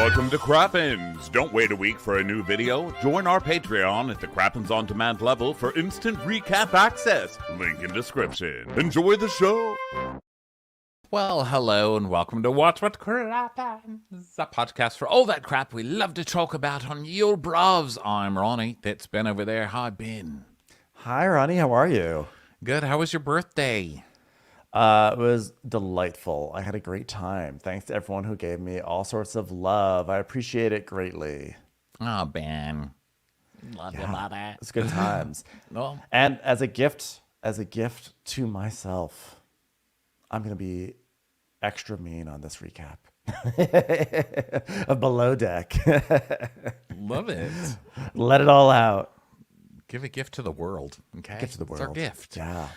Welcome to Crappens. Don't wait a week for a new video. Join our Patreon at the Crappens On Demand level for instant recap access. Link in description. Enjoy the show. Well, hello and welcome to What Crappens, a podcast for all that crap we love to talk about on your brovs. I'm Ronnie. That's Ben over there. Hi, Ben. Hi, Ronnie. How are you? Good. How was your birthday? It was delightful. I had a great time. Thanks to everyone who gave me all sorts of love. I appreciate it greatly. Oh, Ben. Love you about that. It's good times. No. And as a gift to myself, I'm going to be extra mean on this recap of Below Deck. Love it. Let it all out. Give a gift to the world, okay? Gift to the world. It's our gift. Yeah.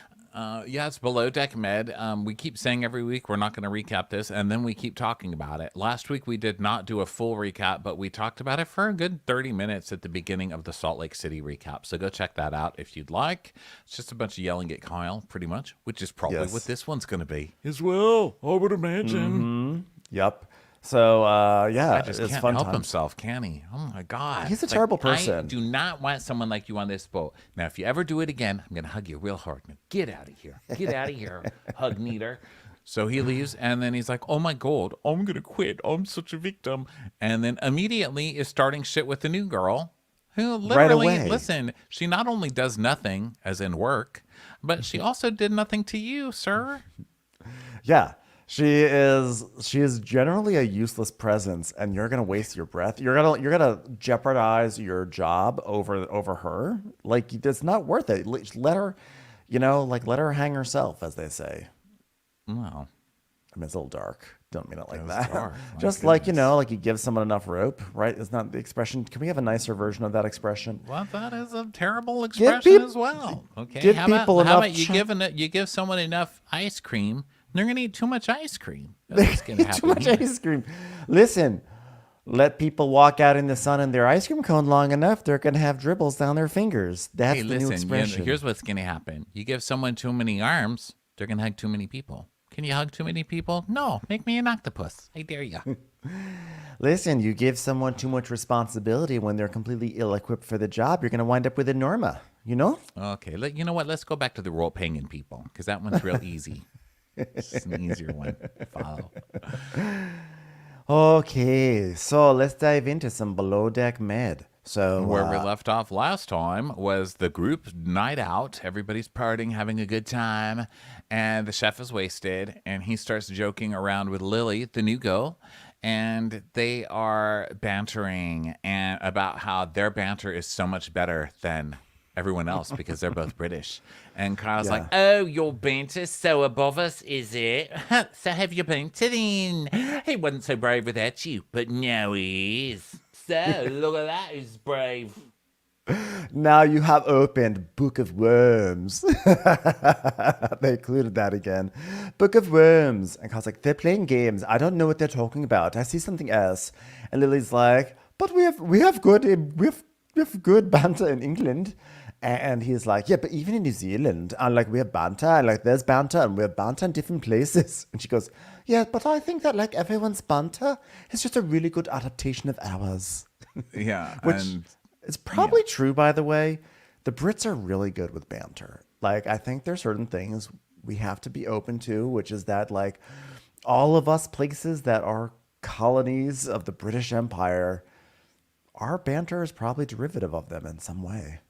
Yeah, it's Below Deck Med. We keep saying every week we're not going to recap this, and then we keep talking about it. Last week we did not do a full recap, but we talked about it for a good 30 minutes at the beginning of the Salt Lake City recap. So go check that out if you'd like. It's just a bunch of yelling at Kyle, pretty much, which is probably what this one's going to be as well, I would imagine. Mm-hmm. Yep. So, yeah, I just it's can't fun help times. himself, can he? Oh, my God. He's a terrible person. I do not want someone like you on this boat. Now, if you ever do it again, I'm going to hug you real hard. Now, get out of here. Get out of here, hug neater. So he leaves, and then he's like, oh, my God, I'm going to quit. I'm such a victim. And then immediately is starting shit with the new girl who literally, away. listen, she not only does nothing, as in work, but she also did nothing to you, sir. Yeah. She is generally a useless presence, and you're gonna waste your breath. You're gonna jeopardize your job over her. Like, it's not worth it. Let her, let her hang herself, as they say. Well, I mean, it's a little dark. Don't mean it like that. dark. Just My like goodness. like you give someone enough rope, right? It's not the expression. Can we have a nicer version of that expression? Well, that is a terrible expression peop- as well. Okay, give how people about enough you give someone enough ice cream, they're gonna eat too much ice cream. That's what's gonna happen Too much here. ice cream. Listen, let people walk out in the sun in their ice cream cone long enough, they're gonna have dribbles down their fingers. That's Hey, the new listen, expression. here's what's gonna happen. You give someone too many arms, they're gonna hug too many people. Can you hug too many people? No, make me an octopus. I dare you. Listen, you give someone too much responsibility when they're completely ill-equipped for the job, you're gonna wind up with a Norma. You know? Okay, you know what? Let's go back to the rope hanging people because that one's real easy. It's an easier one to follow. Okay, so let's dive into some Below Deck Med. So Where we left off last time was the group night out. Everybody's partying, having a good time, and the chef is wasted, and he starts joking around with Lily, the new girl, and they are bantering and about how their banter is so much better than everyone else because they're both British. And Kyle's like, oh, your banter's so above us, is it? So have you been to then? He wasn't so brave without you, but now he is. So look at that, who's brave. Now you have opened Book of Worms. They included that again. Book of Worms. And Kyle's like, they're playing games. I don't know what they're talking about. I see something else. And Lily's like, but we have good banter in England. And he's like, yeah, but even in New Zealand, and we have banter, and there's banter, and we have banter in different places. And she goes, yeah, but I think that everyone's banter is just a really good adaptation of ours. Yeah. Which is probably true, by the way. The Brits are really good with banter. I think there's certain things we have to be open to, which is that all of us places that are colonies of the British Empire, our banter is probably derivative of them in some way.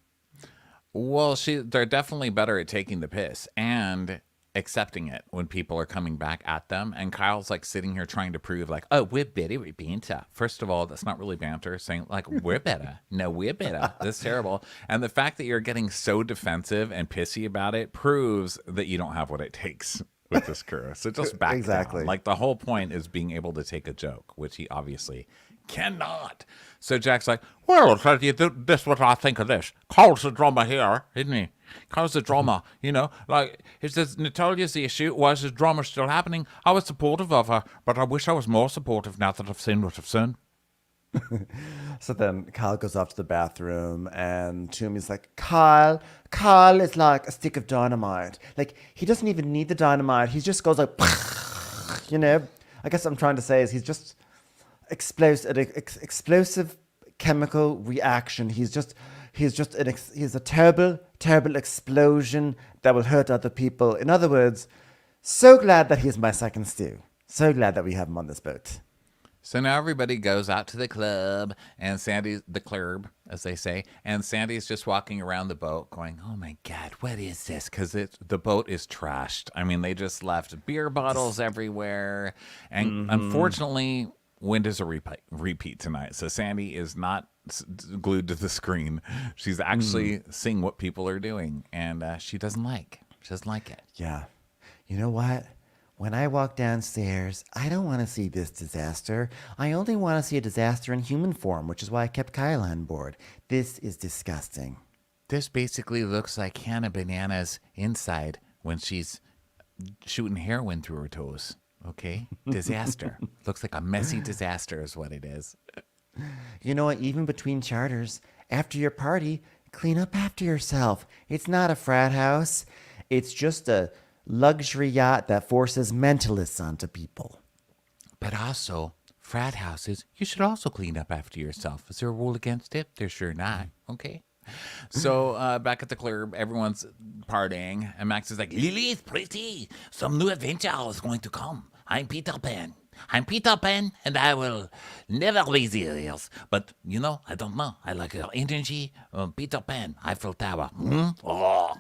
Well, they're definitely better at taking the piss and accepting it when people are coming back at them. And Kyle's sitting here trying to prove oh, we're better at banter. First of all, that's not really banter. Saying we're better. No, we're better. That's terrible. And the fact that you're getting so defensive and pissy about it proves that you don't have what it takes with this crew. So just back Exactly. down. The whole point is being able to take a joke, which he obviously cannot. So Jack's like, well, I'll tell you this what I think of this. Carl's the drummer here, isn't he? Carl's the drummer, if there's Natalia's the issue, why is his drummer still happening? I was supportive of her, but I wish I was more supportive now that I've seen what I've seen. So then Kyle goes off to the bathroom, and Tumi's like, Kyle is like a stick of dynamite. He doesn't even need the dynamite. He just goes I guess I'm trying to say is he's just explosive chemical reaction. He's a terrible, terrible explosion that will hurt other people. In other words, so glad that he's my second stew. So glad that we have him on this boat. So now everybody goes out to the club, and the club, as they say, and Sandy's just walking around the boat going, oh my God, what is this? Because the boat is trashed. I mean, they just left beer bottles everywhere. And unfortunately, wind is a repeat tonight. So Sandy is not glued to the screen. She's actually seeing what people are doing, and she doesn't like it. Yeah. You know what? When I walk downstairs, I don't want to see this disaster. I only want to see a disaster in human form, which is why I kept Kyle on board. This is disgusting. This basically looks like Hannah Banana's inside when she's shooting heroin through her toes. Okay? Disaster. Looks like a messy disaster is what it is. You know what? Even between charters, after your party, clean up after yourself. It's not a frat house. It's just a luxury yacht that forces mentalists onto people. But also, frat houses, you should also clean up after yourself. Is there a rule against it? There's sure not. Okay. So back at the club, everyone's partying, and Max is like, Lily is pretty. Some new adventure is going to come. I'm Peter Pan, and I will never lazy ears. But, I don't know. I like your energy. Peter Pan, Eiffel Tower. Oh.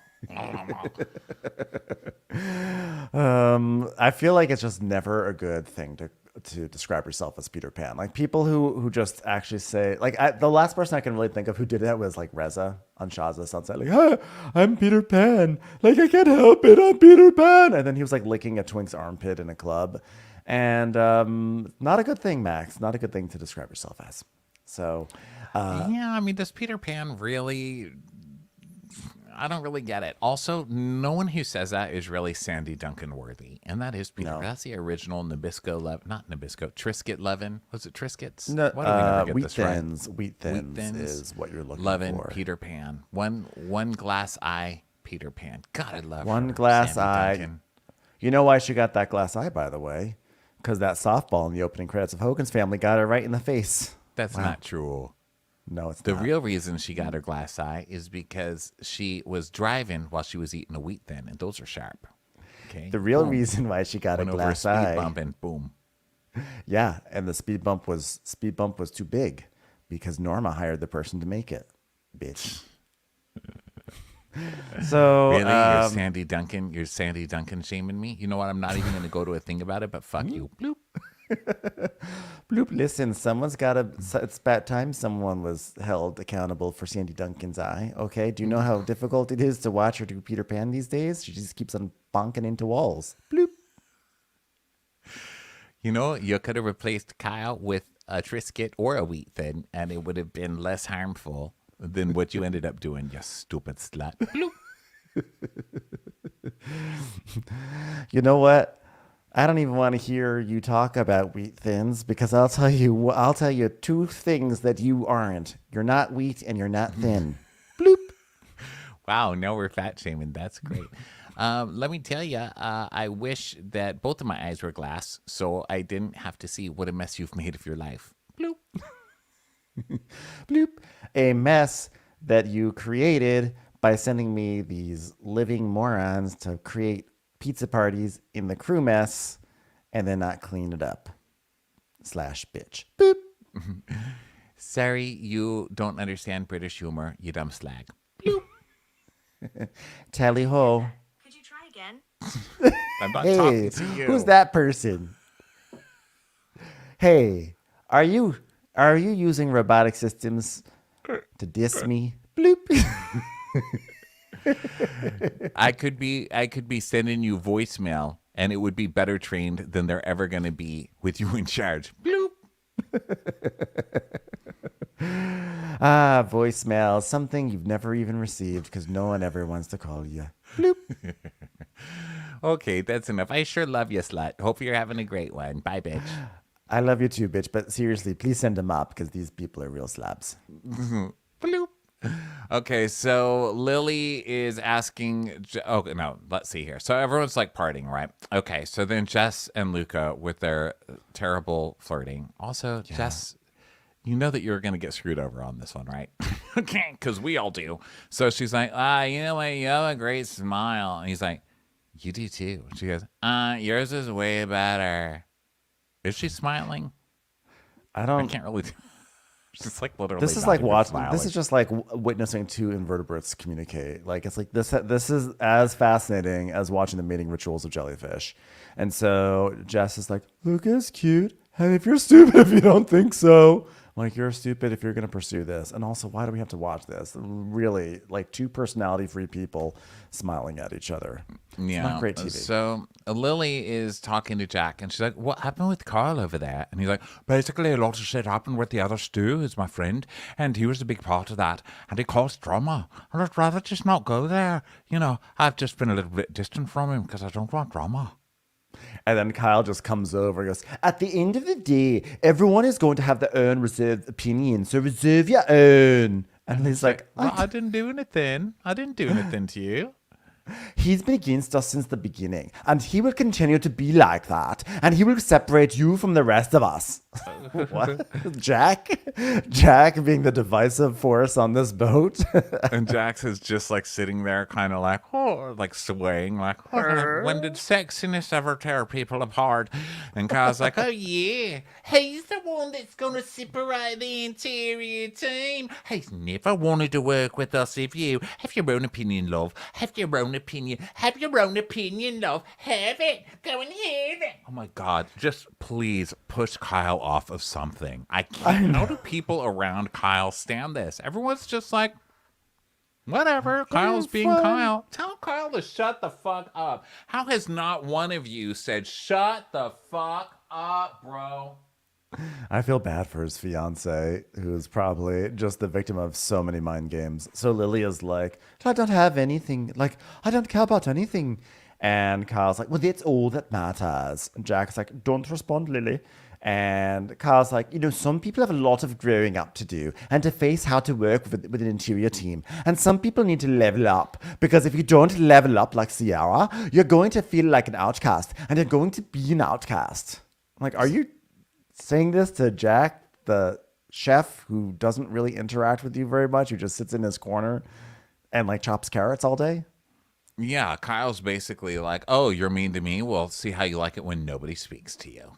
I feel like it's just never a good thing to describe yourself as Peter Pan. Like people who just actually say, like the last person I can really think of who did that was like Reza on Shazza Sunset. Like, hi, I'm Peter Pan. Like I can't help it, I'm Peter Pan. And then he was like licking a twink's armpit in a club, and not a good thing, Max. Not a good thing to describe yourself as. So, yeah, I mean, does Peter Pan really? I don't really get it. Also, no one who says that is really Sandy Duncan worthy. And that is Peter. No. That's the original Triscuit Levin. Was it Triscuits? No, why do we never get this right? Wheat Thins is what you're looking Levin, for. Peter Pan. One glass eye, Peter Pan. God, I love one her, glass Sandy eye. Duncan. You know why she got that glass eye, by the way? Because that softball in the opening credits of Hogan's Family got her right in the face. That's not true. No, it's the not. real reason she got her glass eye is because she was driving while she was eating a wheat thin, and those are sharp. Okay. The real reason why she got a glass eye. Speed bump and boom. Yeah, and the speed bump was too big because Norma hired the person to make it. Bitch. So really, you're Sandy Duncan shaming me. You know what? I'm not even going to go to a thing about it. But fuck you. Bloop. Bloop, listen, it's about time someone was held accountable for Sandy Duncan's eye, okay? Do you know how difficult it is to watch her do Peter Pan these days? She just keeps on bonking into walls. Bloop. You could have replaced Kyle with a Triscuit or a wheat thin, and it would have been less harmful than what you ended up doing, you stupid slut. Bloop. You know what? I don't even want to hear you talk about wheat thins because I'll tell you two things that you aren't. You're not wheat and you're not thin. Bloop. Wow, now we're fat shaming. That's great. Let me tell you, I wish that both of my eyes were glass so I didn't have to see what a mess you've made of your life. Bloop. Bloop. A mess that you created by sending me these living morons to create pizza parties in the crew mess and then not clean it up. /bitch. Boop. Sorry, you don't understand British humor, you dumb slag. Bloop. Tally ho. Could you try again? I'm not talking to you. Who's that person? Hey, are you using robotic systems to diss me? Bloop. I could be sending you voicemail, and it would be better trained than they're ever going to be with you in charge. Bloop. Voicemail, something you've never even received because no one ever wants to call you. Bloop. Okay, that's enough. I sure love you, slut. Hope you're having a great one. Bye, bitch. I love you too, bitch. But seriously, please send them up because these people are real slabs. Bloop. Okay, so Lily is asking. Oh no, let's see here. So everyone's like partying, right? Okay, so then Jess and Luka with their terrible flirting. Also, Jess, you know that you're going to get screwed over on this one, right? Okay, because we all do. So she's like, you know what? You have a great smile. And he's like, you do too. She goes, yours is way better. Is she smiling? I I don't. can't really. She's like literally. This is not like even watching. smiling. This is just like witnessing two invertebrates communicate. Like it's like this. This is as fascinating as watching the mating rituals of jellyfish. And so Jess is like, Luka's cute. Hey, if you're stupid if you don't think so. Like, you're stupid if you're going to pursue this. And also, why do we have to watch this? Really, like two personality-free people smiling at each other. It's not great TV. So Lily is talking to Jack, and she's like, "What happened with Carl over there?" And he's like, "Basically, a lot of shit happened with the other Stu, who's my friend, and he was a big part of that, and he caused drama. And I'd rather just not go there. You know, I've just been a little bit distant from him because I don't want drama." And then Kyle just comes over and goes, at the end of the day, everyone is going to have their own reserved opinion, so reserve your own. And he's like, Well, I didn't do anything. I didn't do anything to you. He's been against us since the beginning, and he will continue to be like that, and he will separate you from the rest of us. What? Jack? Jack being the divisive force on this boat? And Jax is just like sitting there, kind of like, oh, like swaying, like, oh, when did sexiness ever tear people apart? And Kyle's like, oh, yeah, he's the one that's going to separate the interior team. He's never wanted to work with us. If you have your own opinion, love, have your own opinion, have your own opinion, love, have it, go and have it. Oh my God, just please push Kyle off of something. I can't. How do people around Kyle stand this? Everyone's just like, whatever. Kyle's being Kyle. Tell Kyle to shut the fuck up. How has not one of you said, shut the fuck up, bro? I feel bad for his fiance, who's probably just the victim of so many mind games. So Lily is like, I don't have anything. Like, I don't care about anything. And Kyle's like, well, that's all that matters. And Jack's like, don't respond, Lily. And Kyle's like, some people have a lot of growing up to do and to face how to work with an interior team. And some people need to level up, because if you don't level up like Sierra, you're going to feel like an outcast, and you're going to be an outcast. I'm like, are you saying this to Jack, the chef who doesn't really interact with you very much, who just sits in his corner and like chops carrots all day? Yeah, Kyle's basically like, oh, you're mean to me? Well, see how you like it when nobody speaks to you.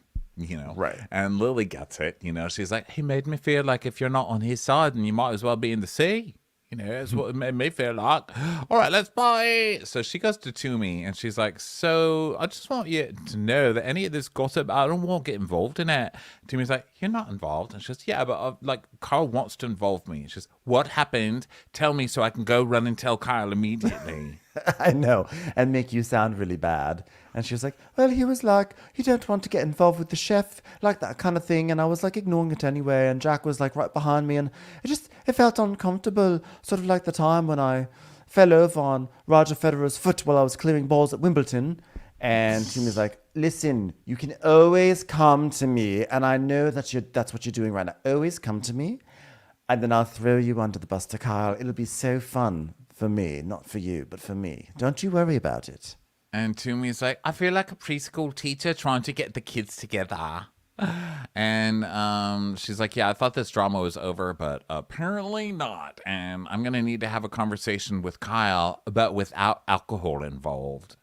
Right. And Lily gets it. She's like, he made me feel like if you're not on his side, then you might as well be in the sea. That's what it made me feel like. All right, let's party. So she goes to Tumi, and she's like, so I just want you to know that any of this gossip, I don't want to get involved in it. Tumi's like, you're not involved. And she goes, yeah, but Carl wants to involve me. And she goes, what happened? Tell me so I can go run and tell Kyle immediately. I know, and make you sound really bad. And she was like, well, he was like, you don't want to get involved with the chef, like that kind of thing. And I was like ignoring it anyway. And Jack was like right behind me, and it felt uncomfortable, sort of like the time when I fell over on Roger Federer's foot while I was clearing balls at Wimbledon. And Timmy's like, listen, you can always come to me, and I know that's what you're doing right now. Always come to me, and then I'll throw you under the bus to Kyle. It'll be so fun. For me, not for you, but for me. Don't you worry about it. And Tumi's like, I feel like a preschool teacher trying to get the kids together. And she's like, yeah, I thought this drama was over, but apparently not. And I'm going to need to have a conversation with Kyle, but without alcohol involved.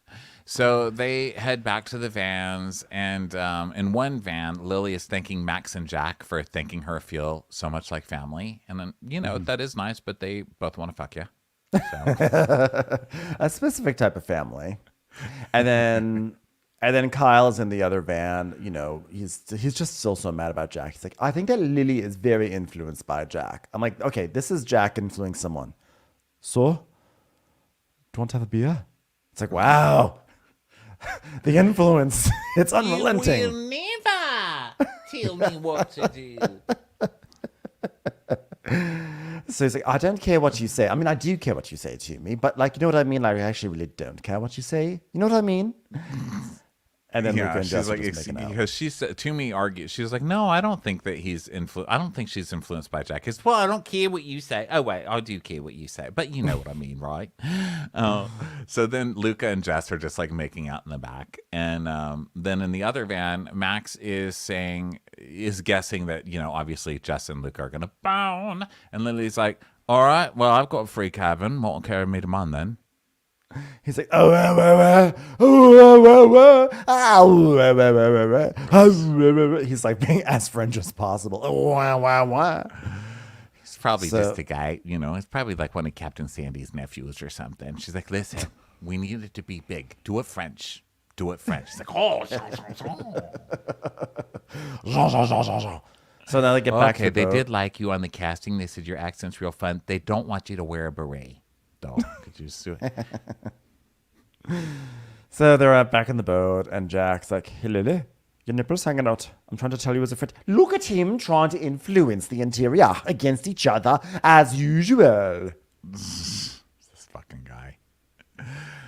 So they head back to the vans, and in one van, Lily is thanking Max and Jack for thinking her feel so much like family. And then, that is nice, but they both want to fuck you. So. A specific type of family. And then Kyle is in the other van. He's just still so mad about Jack. He's like, I think that Lily is very influenced by Jack. I'm like, okay, this is Jack influencing someone. So, do you want to have a beer? It's like, wow. The influence. It's unrelenting. You will never tell me what to do. So he's like, I don't care what you say. I mean, I do care what you say to me, but you know what I mean? I actually really don't care what you say. You know what I mean? And then Luka and she's Jess like, are just making out. because she said, Tumi argued, she was like, no, I don't think that I don't think she's influenced by Jack. It's, well, I don't care what you say. Oh, wait, I do care what you say, but you know what I mean, right? So then Luka and Jess are just like making out in the back. And then in the other van, Max is guessing that, obviously Jess and Luka are going to bone. And Lily's like, all right, well, I've got a free cabin. Won't carry me to mine then. He's like, he's like being as French as possible. He's probably just a guy, it's probably like one of Captain Sandy's nephews or something. She's like, listen, we need it to be big. Do it French. He's like, oh. So now they get back to the they boat. did like you on the casting. They said your accent's real fun. They don't want you to wear a beret, though. Could you just do it? So they're back in the boat, and Jack's like, hey, Lily, your nipple's hanging out. I'm trying to tell you as a friend. Look at him trying to influence the interior against each other as usual. This fucking guy.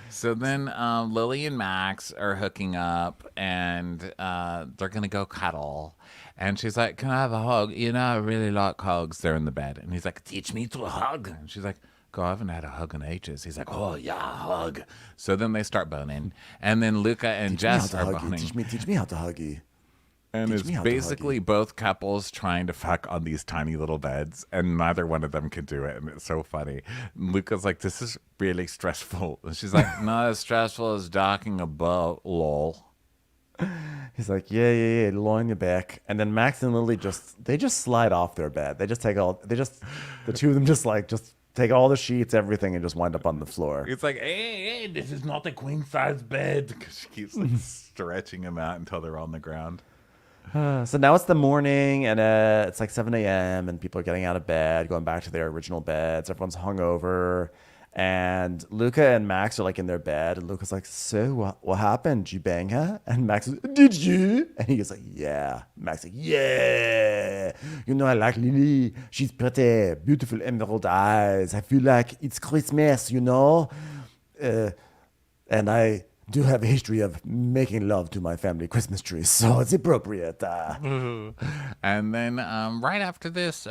So then Lily and Max are hooking up, and they're going to go cuddle. And she's like, can I have a hug? I really like hugs. They're in the bed. And he's like, teach me to hug. And she's like, I haven't had a hug in ages. He's like, oh, yeah, hug. So then they start boning. And then Luka and Jess are boning. Teach me how to hug you. And it's basically both couples trying to fuck on these tiny little beds, and neither one of them can do it. And it's so funny. And Luka's like, this is really stressful. And she's like, not as stressful as docking a boat, lol. He's like, yeah, lie on your back. And then Max and Lily just slide off their bed. The two of them just take all the sheets, everything, and just wind up on the floor. It's like, hey, this is not a queen size bed. Because she keeps like stretching them out until they're on the ground. So now it's the morning, and it's like 7 a.m., and people are getting out of bed, going back to their original beds. Everyone's hungover. And Luka and Max are like in their bed, and Luka's like, so what happened? Did you bang her? And Max is, did you? And he's like, yeah. Max like, yeah. I like Lily. She's pretty, beautiful emerald eyes. I feel like it's Christmas, And I do have a history of making love to my family Christmas tree, so it's appropriate. And then right after this,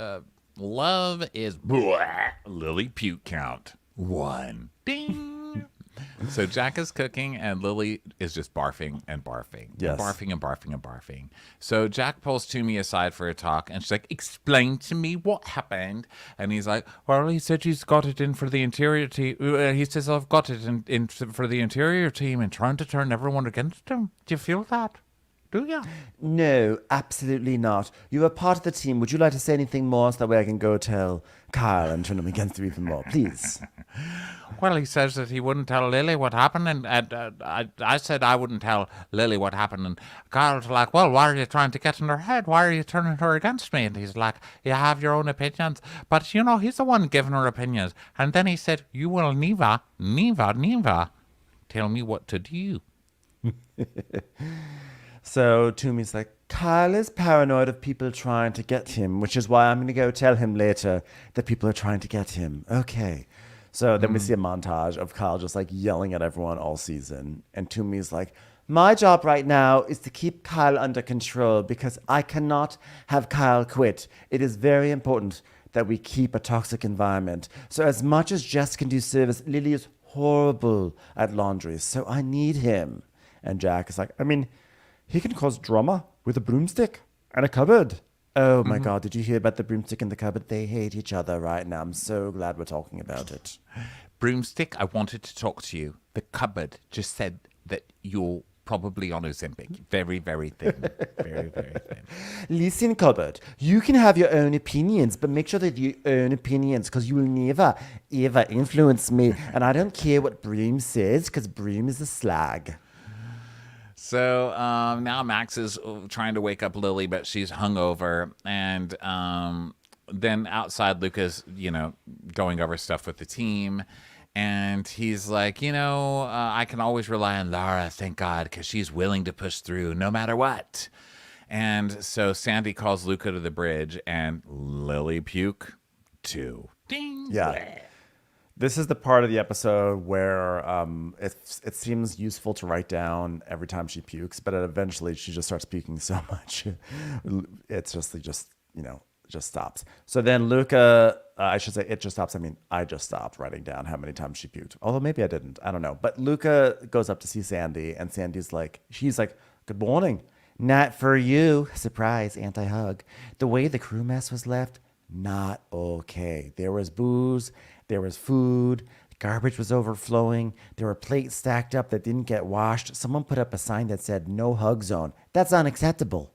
love is Lily puke count. 1. Ding. So Jack is cooking, and Lily is just barfing and barfing. Yes. Barfing and barfing and barfing. So Jack pulls Tumi aside for a talk, and she's like, explain to me what happened. And he's like, well, he said he's got it in for the interior team. He says, I've got it in for the interior team and trying to turn everyone against him. Do you feel that? Do you? No, absolutely not. You're a part of the team. Would you like to say anything more so that way I can go tell Kyle and turn him against you even more, please? Well, he says that he wouldn't tell Lily what happened, and I said I wouldn't tell Lily what happened, and Kyle's like, well, why are you trying to get in her head? Why are you turning her against me? And he's like, you have your own opinions, but he's the one giving her opinions. And then he said, you will never tell me what to do. So Tumi's like, Kyle is paranoid of people trying to get him, which is why I'm going to go tell him later that people are trying to get him. Okay. So then we see a montage of Kyle just like yelling at everyone all season. And Tumi's like, my job right now is to keep Kyle under control because I cannot have Kyle quit. It is very important that we keep a toxic environment. So as much as Jess can do service, Lily is horrible at laundry. So I need him. And Jack is like, he can cause drama with a broomstick and a cupboard. Oh my God, did you hear about the broomstick and the cupboard? They hate each other right now. I'm so glad we're talking about it. Broomstick, I wanted to talk to you. The cupboard just said that you're probably on Ozempic. Very, very thin. Very, very thin. Listen, cupboard, you can have your own opinions, but make sure that your own opinions, because you will never, ever influence me. And I don't care what Broom says, because Broom is a slag. So now Max is trying to wake up Lily, but she's hungover. And then outside, Luka's, going over stuff with the team. And he's like, I can always rely on Lara, thank God, because she's willing to push through no matter what. And so Sandy calls Luka to the bridge, and Lily puke too. Ding. Yeah. This is the part of the episode where it seems useful to write down every time she pukes, but eventually she just starts puking so much. It's just just stops. So then Luka, I should say it just stops. I mean, I just stopped writing down how many times she puked. Although maybe I didn't. I don't know. But Luka goes up to see Sandy, and she's like, good morning. Not for you. Surprise, anti-hug. The way the crew mess was left, not okay. There was booze. There was food. Garbage was overflowing. There were plates stacked up that didn't get washed. Someone put up a sign that said no hug zone. That's unacceptable.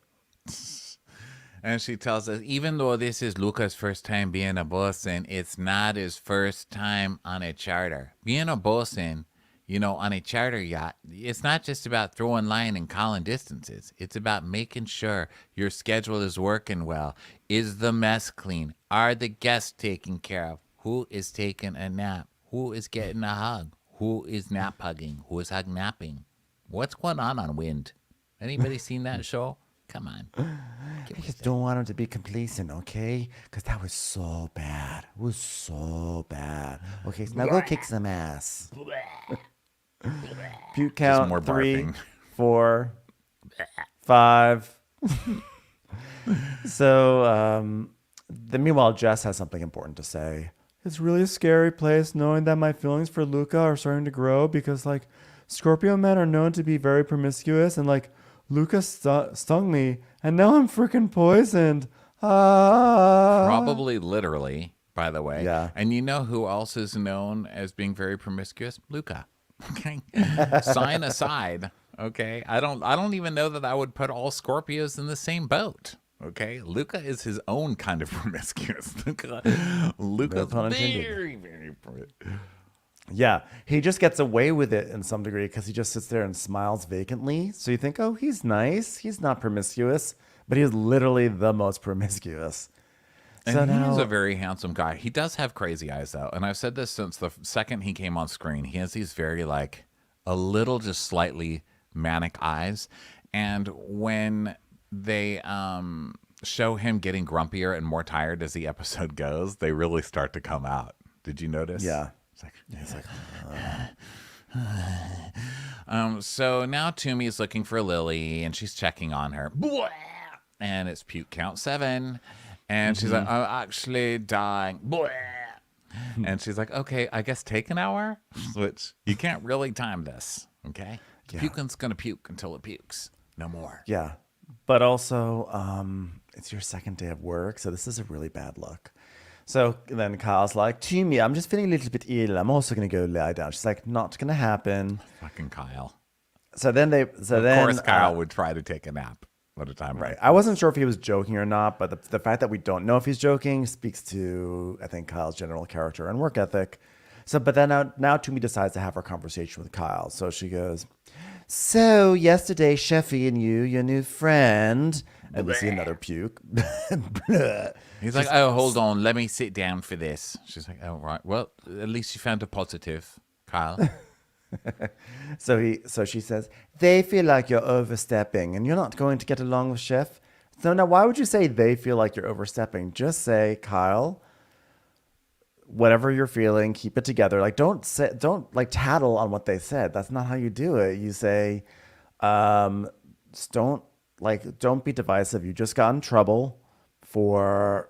And she tells us, even though this is Luka's first time being a bosun, it's not his first time on a charter. Being a bosun, on a charter yacht, it's not just about throwing line and calling distances. It's about making sure your schedule is working well. Is the mess clean? Are the guests taken care of? Who is taking a nap? Who is getting a hug? Who is nap hugging? Who is hug napping? What's going on Wind? Anybody seen that show? Come on. I just don't want him to be complacent, okay? Because that was so bad. It was so bad. Okay, so now go kick some ass. Puke count, more 3, barfing. 4, 5. So, meanwhile, Jess has something important to say. It's really a scary place knowing that my feelings for Luka are starting to grow because, Scorpio men are known to be very promiscuous and, Luka stung me, and now I'm freaking poisoned. Probably literally, by the way. Yeah. And you know who else is known as being very promiscuous? Luka. Okay. Sign aside. Okay. I don't even know that I would put all Scorpios in the same boat. Okay. Luka is his own kind of promiscuous. Luka's very, very promiscuous. Yeah, he just gets away with it in some degree because he just sits there and smiles vacantly. So you think, oh, he's nice. He's not promiscuous, but he's literally the most promiscuous. And he's a very handsome guy. He does have crazy eyes, though. And I've said this since the second he came on screen. He has these very, a little just slightly manic eyes. And when they show him getting grumpier and more tired as the episode goes, they really start to come out. Did you notice? Yeah. So now Tumi is looking for Lily, and she's checking on her. And it's puke count 7. And she's like, I'm actually dying. And she's like, okay, I guess take an hour, which you can't really time this, okay? Yeah. Puking's going to puke until it pukes. No more. Yeah. But also, it's your second day of work, so this is a really bad look. So then Kyle's like, Tumi, I'm just feeling a little bit ill. I'm also going to go lie down. She's like, not going to happen. Fucking Kyle. So then Of course, Kyle would try to take a nap at a time. Right. I wasn't sure if he was joking or not, but the fact that we don't know if he's joking speaks to, I think, Kyle's general character and work ethic. So, but then now Tumi decides to have her conversation with Kyle. So she goes, so yesterday, Sheffy and you, your new friend, and we see another puke. He's like, oh, hold on. Let me sit down for this. She's like, oh, right. Well, at least you found a positive, Kyle. So she says, they feel like you're overstepping and you're not going to get along with Chef. So now why would you say they feel like you're overstepping? Just say, Kyle, whatever you're feeling, keep it together. Don't tattle on what they said. That's not how you do it. You say, just don't be divisive. You just got in trouble for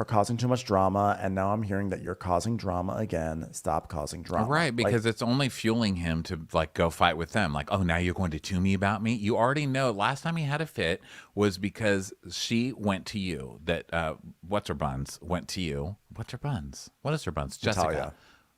causing too much drama, and now I'm hearing that you're causing drama again. Stop causing drama. Right, because it's only fueling him to go fight with them. Oh, now you're going to Tumi about me? You already know last time he had a fit was because she went to you. That what's her buns went to you. What's her buns? What is her buns? Jessica. Natalia.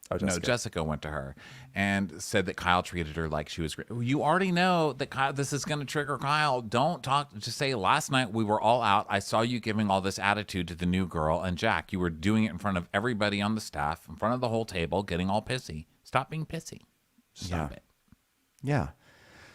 Oh, Jessica. No, Jessica went to her and said that Kyle treated her like she was great. You already know that this is going to trigger Kyle. Don't talk. Just say, last night we were all out. I saw you giving all this attitude to the new girl and Jack. You were doing it in front of everybody on the staff, in front of the whole table, getting all pissy. Stop being pissy. Stop it. Yeah.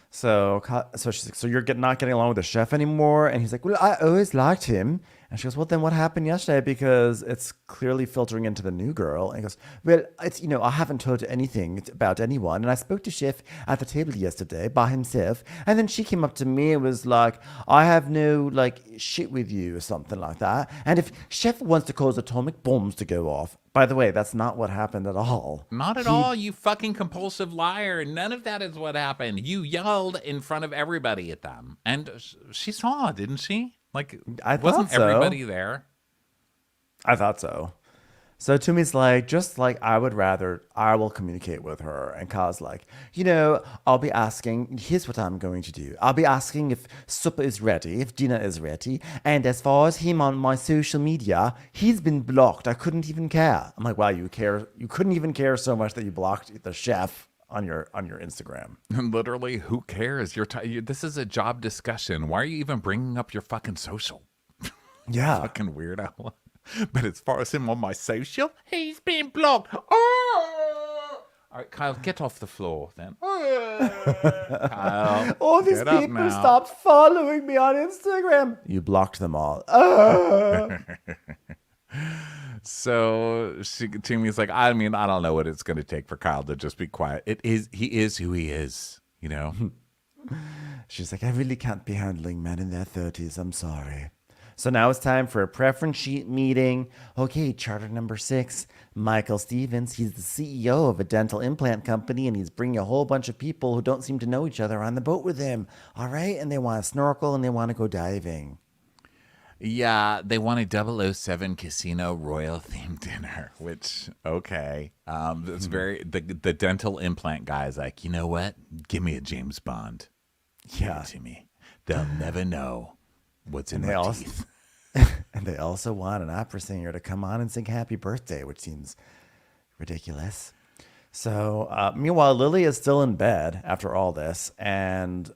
So she's like, so you're not getting along with the chef anymore? And he's like, well, I always liked him. And she goes, well, then what happened yesterday? Because it's clearly filtering into the new girl. And he goes, well, it's, I haven't told anything about anyone. And I spoke to Chef at the table yesterday by himself. And then she came up to me and was like, I have no, shit with you or something like that. And if Chef wants to cause atomic bombs to go off, by the way, that's not what happened at all. Not at all, you fucking compulsive liar. None of that is what happened. You yelled in front of everybody at them. And she saw, didn't she? Wasn't everybody there? I thought so. So Tumi's like, just like I will communicate with her. And Kyle's like, I'll be asking, here's what I'm going to do. I'll be asking if supper is ready, if dinner is ready. And as far as him on my social media, he's been blocked. I couldn't even care. I'm like, wow, you couldn't even care so much that you blocked the chef on your Instagram. Literally, who cares? This is a job discussion. Why are you even bringing up your fucking social? Yeah. Fucking weirdo. But as far as him on my social, he's been blocked. Oh! All right, Kyle, get off the floor then. Kyle, all these people stopped following me on Instagram. You blocked them all. So Tumi's like, I don't know what it's going to take for Kyle to just be quiet. He is who he is, She's like, I really can't be handling men in their 30s. I'm sorry. So now it's time for a preference sheet meeting. Okay, charter number 6, Michael Stevens. He's the CEO of a dental implant company, and he's bringing a whole bunch of people who don't seem to know each other on the boat with him. All right, and they want to snorkel and they want to go diving. Yeah, they want a 007 Casino Royal themed dinner, which, okay. It's very, the dental implant guy's like, you know what? Give me a James Bond. Give it to me. They'll never know what's in my teeth. And they also want an opera singer to come on and sing Happy Birthday, which seems ridiculous. So, meanwhile, Lily is still in bed after all this, and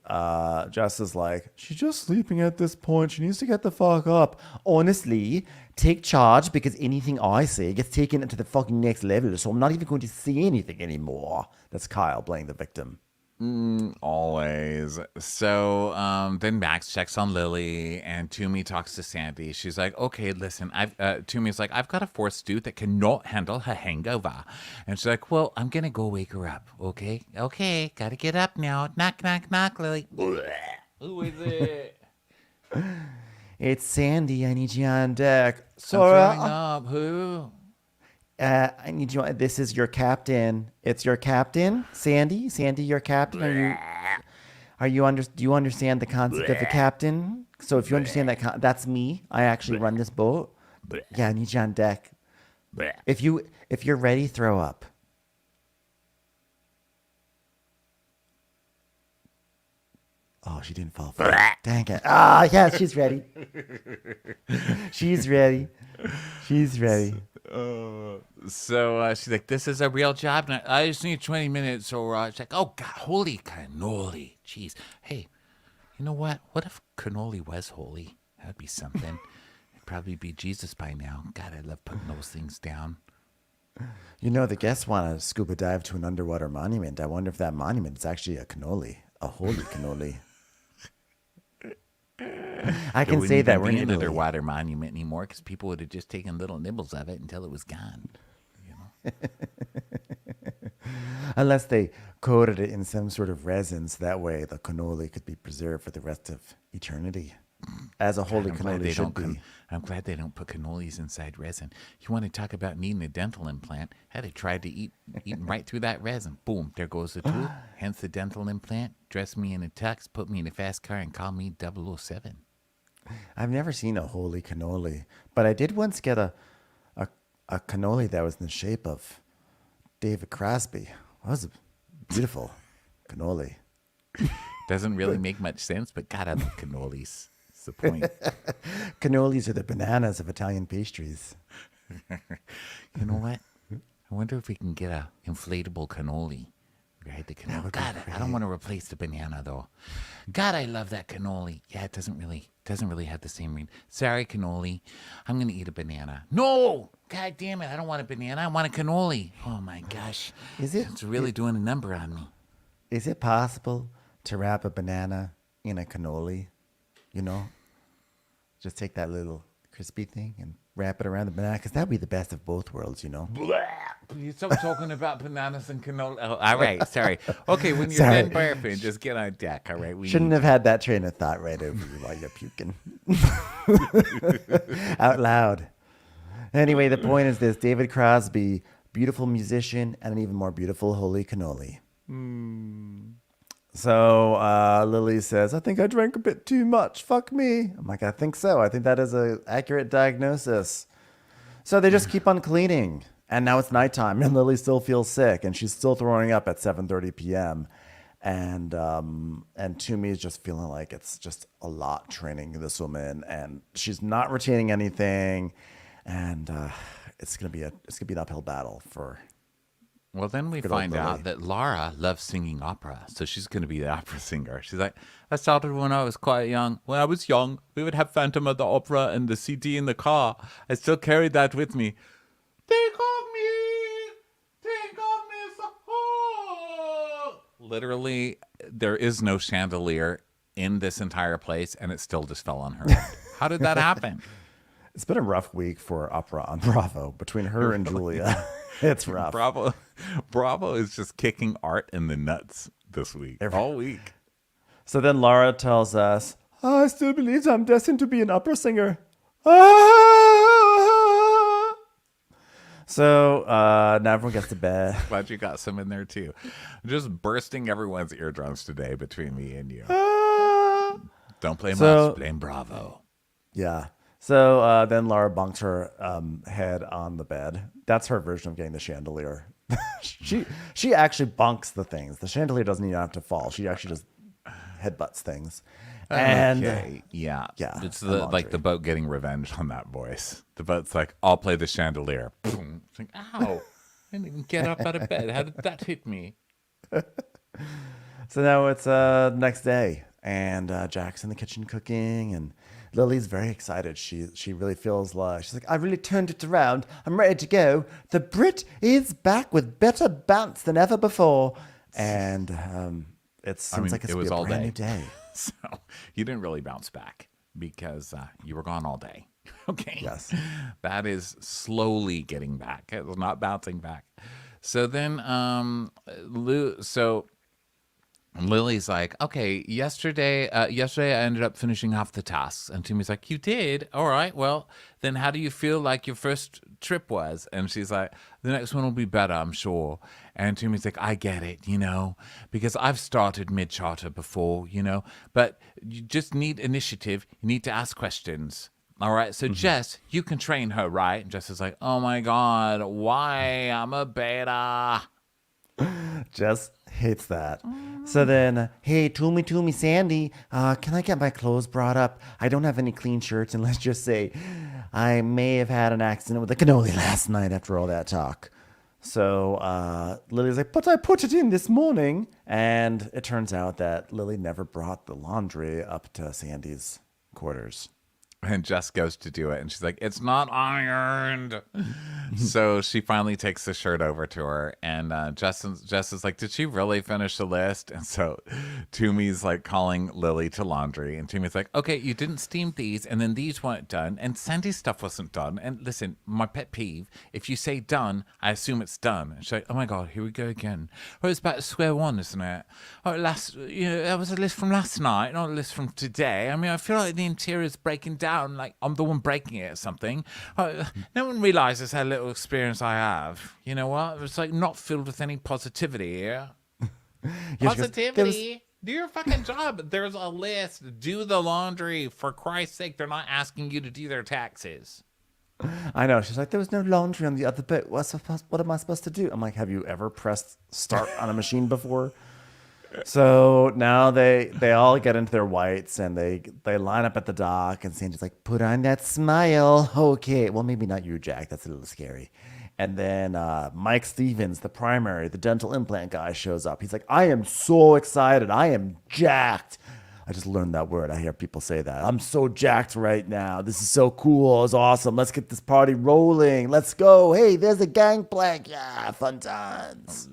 Jess is like, she's just sleeping at this point. She needs to get the fuck up. Honestly, take charge, because anything I say gets taken to the fucking next level, so I'm not even going to say anything anymore. That's Kyle playing the victim. Always. So then Max checks on Lily, and Tumi talks to Sandy. She's like, okay, listen, Tumi's like, I've got a fourth stew that cannot handle her hangover. And she's like, well, I'm going to go wake her up. Okay, got to get up now. Knock, knock, knock, Lily. Who is it? It's Sandy. I need you on deck. Throwing up. Who? I need you. This is your captain. It's your captain, Sandy. Sandy, your captain. Do you understand the concept of a captain? So if you understand that, that's me. I actually run this boat. Yeah, I need you on deck. If you're ready, throw up. Oh, she didn't fall for it. Dang it. Ah, yeah, she's ready. She's ready. She's ready. So she's like, this is a real job. And I just need 20 minutes. So she's like, oh, God, holy cannoli. Jeez. Hey, you know what? What if cannoli was holy? That'd be something. It'd probably be Jesus by now. God, I love putting those things down. The guests want to scuba dive to an underwater monument. I wonder if that monument is actually a cannoli, a holy cannoli. I can say that we're in an underwater monument anymore because people would have just taken little nibbles of it until it was gone. Unless they coated it in some sort of resin, so that way the cannoli could be preserved for the rest of eternity. As a holy cannoli should be. I'm glad they don't put cannolis inside resin. You want to talk about needing a dental implant? Had it tried to eat right through that resin. Boom, there goes the tool. Hence the dental implant. Dress me in a tux, put me in a fast car, and call me 007. I've never seen a holy cannoli, but I did once get a cannoli that was in the shape of David Crosby. That was a beautiful cannoli. Doesn't really make much sense, but God, I love cannolis. That's the point. Cannolis are the bananas of Italian pastries. You know what? I wonder if we can get a inflatable cannoli. Right, the cannoli. God, I don't want to replace the banana though. God, I love that cannoli. Yeah, it doesn't really have the same ring. Sorry, cannoli. I'm gonna eat a banana. No, God damn it! I don't want a banana. I want a cannoli. Oh my gosh, It's really doing a number on me. Is it possible to wrap a banana in a cannoli? Just take that little crispy thing and wrap it around the banana because that'd be the best of both worlds, you know. You stop talking about bananas and canola. Oh, all right, sorry. Okay, when you're Sorry. done barfing, just get on deck. All right, Shouldn't have had that train of thought right over you while you're puking out loud. Anyway, the point is this: David Crosby, beautiful musician, and an even more beautiful holy cannoli. So Lily says, I think I drank a bit too much. Fuck me. I'm like, I think so. I think that is an accurate diagnosis. So they just keep on cleaning. And now it's nighttime and Lily still feels sick and she's still throwing up at 7:30 p.m. And Tumi is just feeling like it's just a lot training this woman and she's not retaining anything. And it's gonna be an uphill battle for. Well, then we find out that Laura loves singing opera, so she's going to be the opera singer. She's like, I started when I was quite young. When I was young, we would have Phantom of the Opera and the CD in the car. I still carried that with me. Think of me so hard. Literally, there is no chandelier in this entire place, and it still just fell on her head. How did that happen? It's been a rough week for opera on Bravo between her and Julia. It's rough. Bravo is just kicking art in the nuts this week, all week. So then Laura tells us, I still believe I'm destined to be an opera singer. Ah! So now everyone gets to bed. Glad you got some in there too. Just bursting everyone's eardrums today between me and you. Don't blame us, blame Bravo. Yeah. So then Laura bunks her head on the bed. That's her version of getting the chandelier. she actually bunks the things. The chandelier doesn't even have to fall. She actually just headbutts things. And okay. Yeah. It's like the boat getting revenge on that voice. The boat's like, I'll play the chandelier. Boom. It's like, ow. I didn't even get up out of bed. How did that hit me? So now it's next day. And Jack's in the kitchen cooking and Lily's very excited. She really feels like, she's like, I really turned it around. I'm ready to go. The Brit is back with better bounce than ever before. And it seems like it's was a all brand day. new day. So you didn't really bounce back because you were gone all day. Okay. Yes. That is slowly getting back. It was not bouncing back. So then Lily's like, okay, yesterday I ended up finishing half the tasks. And Tumi's like, you did? All right. Well, then how do you feel like your first trip was? And she's like, the next one will be better, I'm sure. And Tumi's like, I get it, because I've started mid-charter before, but you just need initiative. You need to ask questions. All right. So Jess, you can train her, right? And Jess is like, oh my God, why? I'm a beta. Jess hates that. So then, hey, Tumi, Sandy, can I get my clothes brought up? I don't have any clean shirts, and let's just say I may have had an accident with the cannoli last night after all that talk. So Lily's like, but I put it in this morning. And it turns out that Lily never brought the laundry up to Sandy's quarters. And Jess goes to do it, and she's like, it's not ironed. So she finally takes the shirt over to her, and Jess is like, did she really finish the list? And so Tumi's like calling Lily to laundry, and Tumi's like, okay, you didn't steam these, and then these weren't done, and Sandy's stuff wasn't done. And listen, my pet peeve, if you say done, I assume it's done. And she's like, oh my God, here we go again. Oh, it's back to square one, isn't it? Oh, that was a list from last night, not a list from today. I mean, I feel like the interior's breaking down. Like I'm the one breaking it or something. No one realizes how little experience I have. You know what? It's like not filled with any positivity here. Positivity. Do your fucking job. There's a list. Do the laundry. For Christ's sake, they're not asking you to do their taxes. I know. She's like, there was no laundry on the other boat. What am I supposed to do? I'm like, have you ever pressed start on a machine before? So now they all get into their whites and they line up at the dock and Sandy's like, put on that smile. Okay. Well, maybe not you, Jack. That's a little scary. And then Mike Stevens, the dental implant guy, shows up. He's like, I am so excited. I am jacked. I just learned that word. I hear people say that. I'm so jacked right now. This is so cool. It's awesome. Let's get this party rolling. Let's go. Hey, there's a gangplank. Yeah, fun times.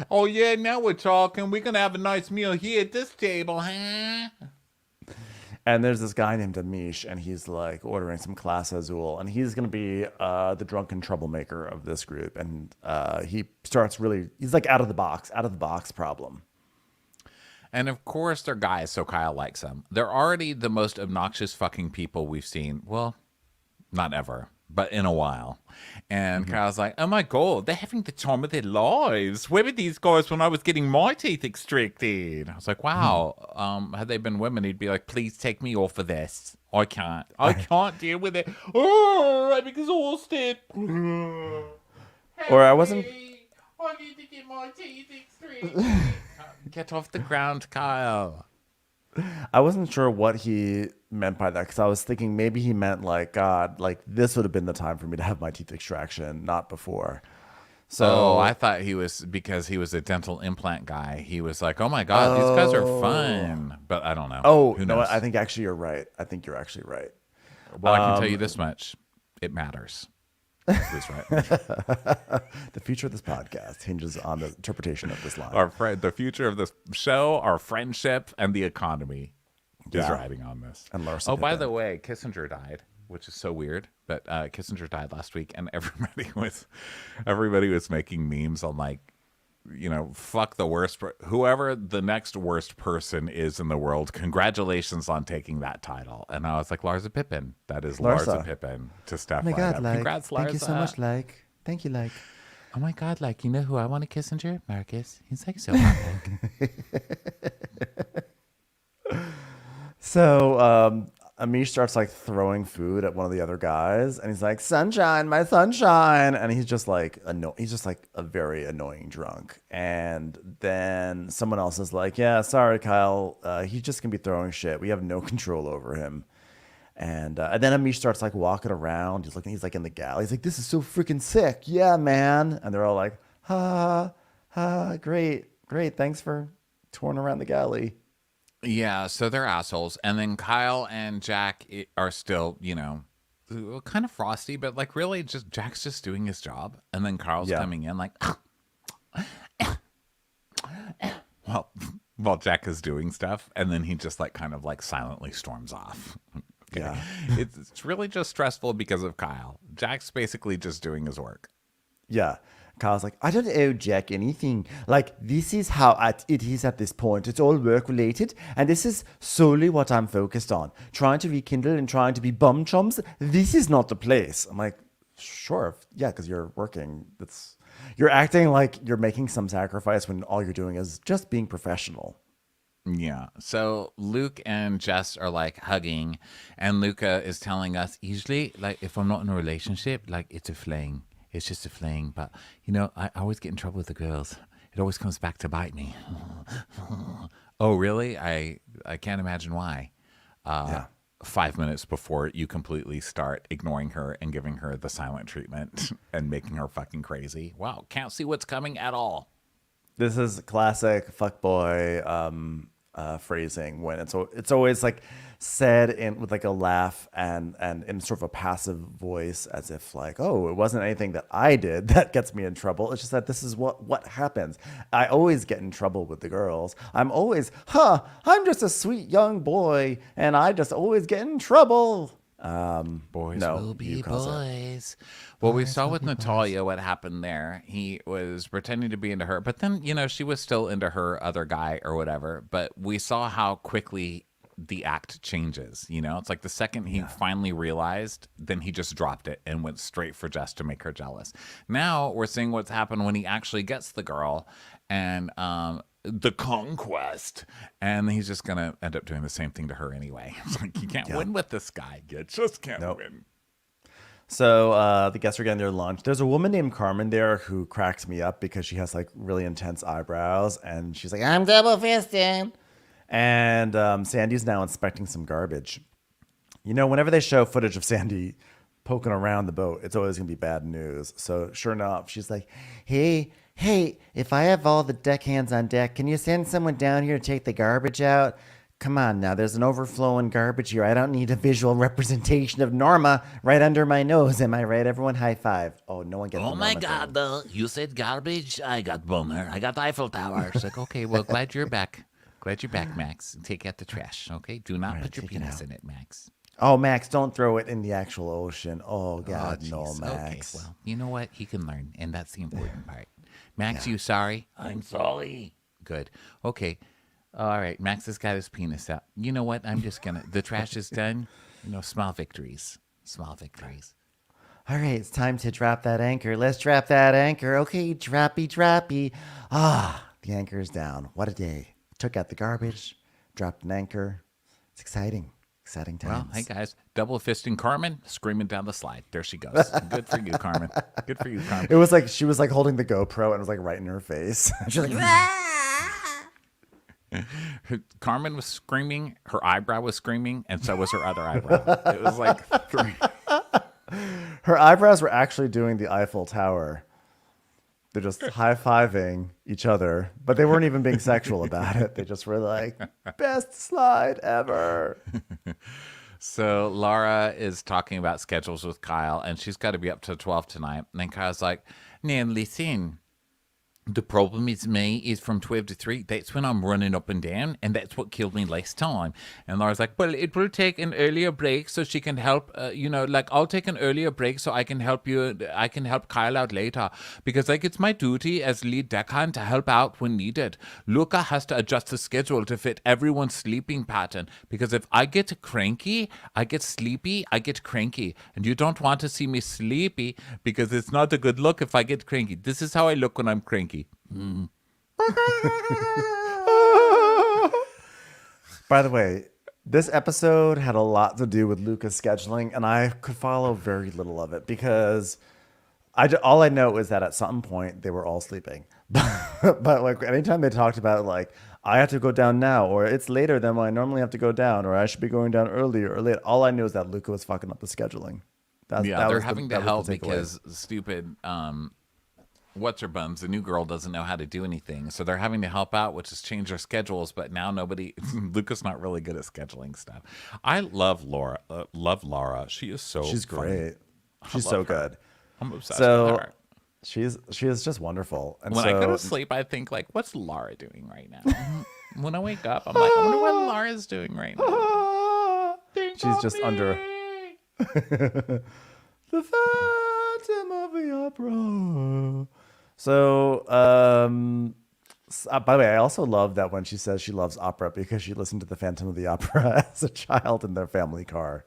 Oh, yeah, now we're talking. We're going to have a nice meal here at this table, huh? And there's this guy named Amish, and he's like ordering some Class Azul, and he's going to be the drunken troublemaker of this group. And he starts he's like out of the box problem. And of course they're guys, so Kyle likes them. They're already the most obnoxious fucking people we've seen. Well, not ever, but in a while. And Kyle's like, oh my God, they're having the time of their lives. Where were these guys when I was getting my teeth extracted? I was like, wow, had they been women, he'd be like, please take me off of this. I can't deal with it. Oh, I'm exhausted. Or I wasn't... I need to get my teeth extracted. Get off the ground, Kyle. I wasn't sure what he meant by that, because I was thinking maybe he meant like, God, like this would have been the time for me to have my teeth extraction, not before. So I thought because he was a dental implant guy. He was like, oh my God, these guys are fun. But I don't know. Oh, who no, knows? I think actually you're right. I think you're actually right. Well, I can tell you this much. It matters. Who's right? The future of this podcast hinges on the interpretation of this line. The future of this show, our friendship, and the economy is riding on this. And Larsa by Pippen. the way, Kissinger died, which is so weird. But Kissinger died last week, and everybody was making memes on like, fuck the worst. Whoever the next worst person is in the world, congratulations on taking that title. And I was like, Larsa Pippen. That is Larsa Pippen to Steph. Oh my God, like, congrats, Larsa. thank you so much, like. Thank you, like. Oh my God, like, you know who I want a Kissinger? Marcus. He's like so hot. So Amish starts like throwing food at one of the other guys, and he's like, "Sunshine, my sunshine," and he's just like a very annoying drunk. And then someone else is like, "Yeah, sorry, Kyle, he's just gonna be throwing shit. We have no control over him." And then Amish starts like walking around. He's like in the galley. He's like, "This is so freaking sick, yeah, man." And they're all like, "Ha, ha, great, thanks for touring around the galley." Yeah, so they're assholes. And then Kyle and Jack are still, kind of frosty, but like really just Jack's just doing his job. And then Carl's coming in like, while Jack is doing stuff. And then he just like kind of like silently storms off. Okay. Yeah. It's really just stressful because of Kyle. Jack's basically just doing his work. Yeah. Kyle's like, "I don't owe Jack anything. Like, this is how it is at this point. It's all work related. And this is solely what I'm focused on. Trying to rekindle and trying to be bum chums. This is not the place." I'm like, sure. Yeah, because you're working. You're acting like you're making some sacrifice when all you're doing is just being professional. Yeah. So Luke and Jess are like hugging, and Luka is telling us, usually, like, if I'm not in a relationship, like, it's a fling. It's just a fling. But, I always get in trouble with the girls. It always comes back to bite me. Oh, really? I can't imagine why. 5 minutes before you completely start ignoring her and giving her the silent treatment and making her fucking crazy. Wow. Can't see what's coming at all. This is classic fuckboy phrasing when it's always like said with like a laugh and in sort of a passive voice, as if like, oh, it wasn't anything that I did that gets me in trouble. It's just that this is what happens. I always get in trouble with the girls. I'm I'm just a sweet young boy and I just always get in trouble. Boys will be boys. Well, we saw with Natalia what happened there. He was pretending to be into her, but then, she was still into her other guy or whatever. But we saw how quickly the act changes. It's like the second he finally realized, then he just dropped it and went straight for Jess to make her jealous. Now we're seeing what's happened when he actually gets the girl and the conquest, and he's just gonna end up doing the same thing to her anyway. It's like, you can't win with this guy. You just can't win. So the guests are getting their lunch. There's a woman named Carmen there who cracks me up because she has like really intense eyebrows, and she's like, "I'm double fisted." And Sandy's now inspecting some garbage. Whenever they show footage of Sandy poking around the boat, it's always gonna be bad news. So sure enough, she's like, Hey, if I have all the deckhands on deck, can you send someone down here to take the garbage out? Come on now, there's an overflowing garbage here. I don't need a visual representation of Norma right under my nose. Am I right? Everyone high five. Oh, no one gets Oh my God, Bill. You said garbage. I got boner. I got Eiffel Tower. It's like, okay, well, glad you're back. Glad you're back, Max. Take out the trash, okay? Do not right, put your take it penis out. in it, Max. Oh, Max, don't throw it in the actual ocean. Oh, God, Oh, no, jeez. Max. Okay, well, you know what? He can learn, and that's the important part. Max, Yeah. you sorry? I'm sorry. Good. Okay. All right. Max has got his penis out. You know what? I'm just gonna. The trash is done. Small victories. Small victories. All right, it's time to drop that anchor. Let's drop that anchor. Okay, droppy. The anchor is down. What a day. Took out the garbage, dropped an anchor. It's exciting. Exciting times. Well, hey guys, double fisting Carmen, screaming down the slide. There she goes. Good for you, Carmen. Good for you, Carmen. It was like she was like holding the GoPro and it was like right in her face. She's like, Carmen was screaming, her eyebrow was screaming, and so was her other eyebrow. It was like three. her eyebrows were actually doing the Eiffel Tower. They're just high-fiving each other, but they weren't even being sexual about it. They just were like, best slide ever. So Laura is talking about schedules with Kyle, and she's got to be up to 12 tonight. And then Kyle's like, now listen, the problem is me is from 12 to 3. That's when I'm running up and down, and that's what killed me last time. And Laura's like, well, it will take an earlier break so she can help, I'll take an earlier break so I can help you. I can help Kyle out later because, it's my duty as lead deckhand to help out when needed. Luka has to adjust the schedule to fit everyone's sleeping pattern because if I get cranky, I get sleepy, I get cranky. And you don't want to see me sleepy because it's not a good look if I get cranky. This is how I look when I'm cranky. By the way, this episode had a lot to do with Luka's scheduling, and I could follow very little of it because all I know is that at some point they were all sleeping. But like anytime they talked about like I have to go down now, or it's later than when I normally have to go down, or I should be going down earlier or late, all I knew is that Luka was fucking up the scheduling. They're having to help because stupid what's her bums, the new girl doesn't know how to do anything, so they're having to help out, which has changed their schedules. But now Luca's not really good at scheduling stuff. I love Laura. She's great. She's so good. I'm obsessed with her. She is just wonderful. And when I go to sleep, I think like, what's Laura doing right now? When I wake up, I'm like, I wonder what Laura's doing right now. She's just under the Phantom of the Opera. So, by the way, I also love that when she says she loves opera because she listened to the Phantom of the Opera as a child in their family car.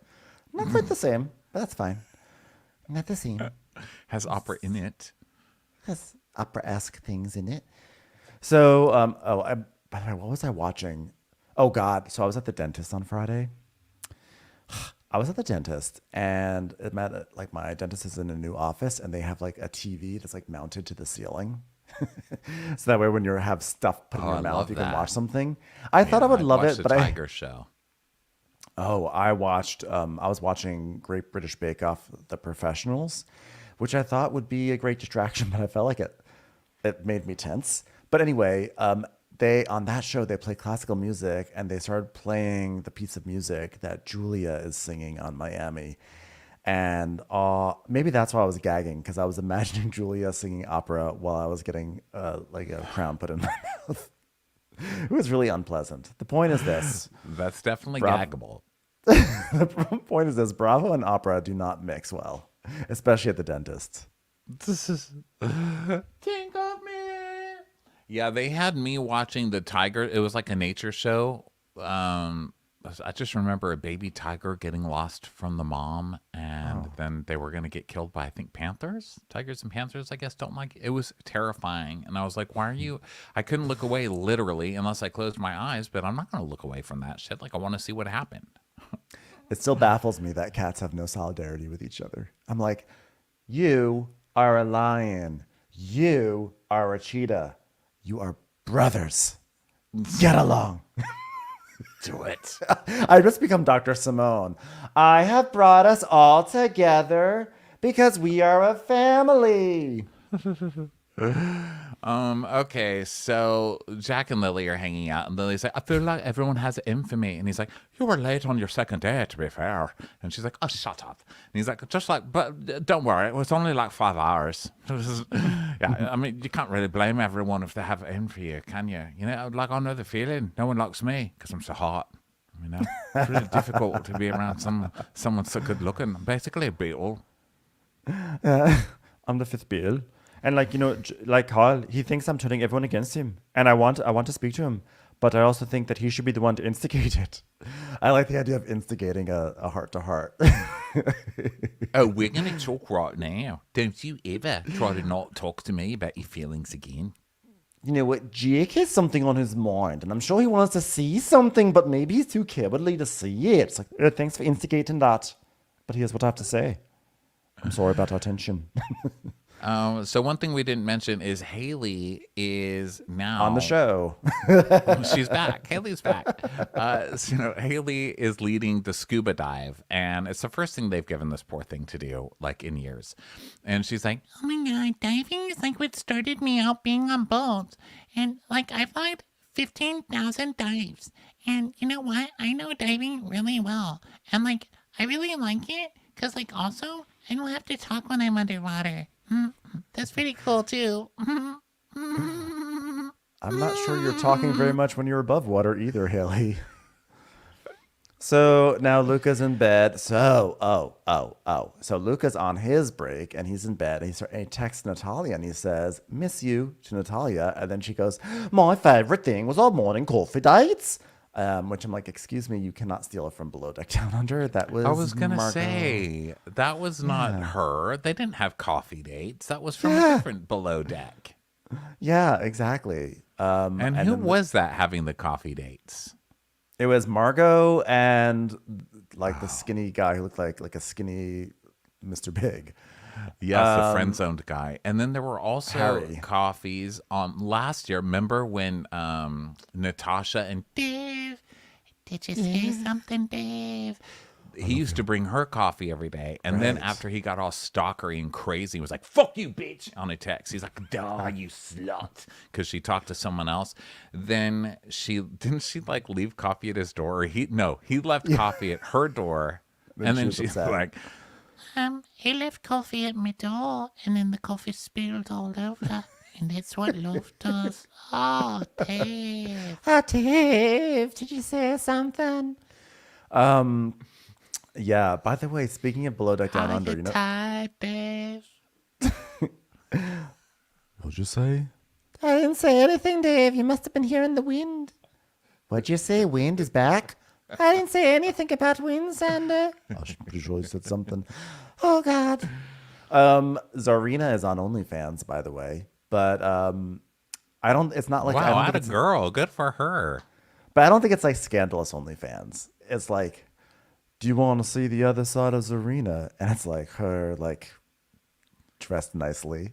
Not quite the same, but that's fine. Not the same. Has opera in it. Has opera-esque things in it. So, by the way, what was I watching? Oh, God. So I was at the dentist on Friday. I was at the dentist, and my dentist is in a new office, and they have like a TV that's like mounted to the ceiling, so that way when you have stuff put in your mouth, you can watch something. I thought I would love it, but Tiger show. Oh, I watched. I was watching Great British Bake Off: The Professionals, which I thought would be a great distraction, but I felt like it made me tense. But anyway, on that show they play classical music, and they started playing the piece of music that Julia is singing on Miami, and maybe that's why I was gagging, because I was imagining Julia singing opera while I was getting like a crown put in my mouth. It was really unpleasant. The point is this. That's definitely gaggable. The point is this: Bravo and opera do not mix well, especially at the dentist. Think of me. Yeah, they had me watching the tiger. It was like a nature show. I just remember a baby tiger getting lost from the mom, and then they were going to get killed by, I think, panthers. Tigers and panthers, I guess, don't like it. It was terrifying. And I was like, why are you? I couldn't look away literally unless I closed my eyes, but I'm not going to look away from that shit. Like, I want to see what happened. It still baffles me that cats have no solidarity with each other. I'm like, you are a lion. You are a cheetah. You are brothers. Get along. Do it. I just become Dr. Simone. I have brought us all together because we are a family. Okay, so Jack and Lily are hanging out, and Lily's like, I feel like everyone has it in for me. And he's like, you were late on your second date, to be fair. And she's like, oh, shut up. And he's like, just like, but don't worry, it was only like 5 hours. Yeah, I mean, you can't really blame everyone if they have it in for you, can you? You know, like, I know the feeling. No one likes me because I'm so hot. You know, it's really difficult to be around someone so good looking. I'm basically a beetle. I'm the fifth Beatle. And like, like Carl, he thinks I'm turning everyone against him. And I want to speak to him. But I also think that he should be the one to instigate it. I like the idea of instigating a heart-to-heart. Oh, we're going to talk right now. Don't you ever try to not talk to me about your feelings again. You know what? Jake has something on his mind. And I'm sure he wants to see something, but maybe he's too cowardly to see it. It's like, thanks for instigating that. But here's what I have to say. I'm sorry about our tension. So one thing we didn't mention is Haley is now on the show. She's back. Haley's back. So, Haley is leading the scuba dive, and it's the first thing they've given this poor thing to do, like, in years. And she's like, oh my God, diving is like what started me out being on boats. And like I've like 15,000 dives. And you know what? I know diving really well. And like, I really like it because like also I don't have to talk when I'm underwater. That's pretty cool too. I'm not sure you're talking very much when you're above water either, Haley. So now Luka's in bed. So Luka's on his break and he's in bed. And he texts Natalia and he says, "Miss you" to Natalia. And then she goes, "My favorite thing was our morning coffee dates." Which I'm like, excuse me, you cannot steal it from Below Deck Down Under. That was I was going to Margot. say, that was not her. They didn't have coffee dates. That was from a different Below Deck. Yeah, exactly. And who was that having the coffee dates? It was Margot and like the skinny guy who looked like a skinny Mr. Big. Yes, the friend-zoned guy. And then there were also Harry. coffees last year. Remember when Natasha and Dave, did you say something, Dave? he used to bring her coffee every day. And then after he got all stalkery and crazy, he was like, "Fuck you, bitch," on a text. He's like, "Duh, you slut," because she talked to someone else. Then didn't she like leave coffee at his door? Or he left coffee at her door. And then she's like, He left coffee at my door, and then the coffee spilled all over. And that's what love does. Oh, Dave. "Ah, Dave, did you say something?" Yeah, by the way, speaking of Below Deck Down Are Under, you tired, Dave? What'd you say? I didn't say anything, Dave. You must have been hearing the wind. What'd you say? Wind is back? I didn't say anything about wind, Sander. I'm pretty sure you said something. Oh, God. Zarina is on OnlyFans, by the way. But it's not like, wow, atta girl. Good for her. But I don't think it's like scandalous OnlyFans. It's like, do you want to see the other side of Zarina? And it's like her, like, dressed nicely.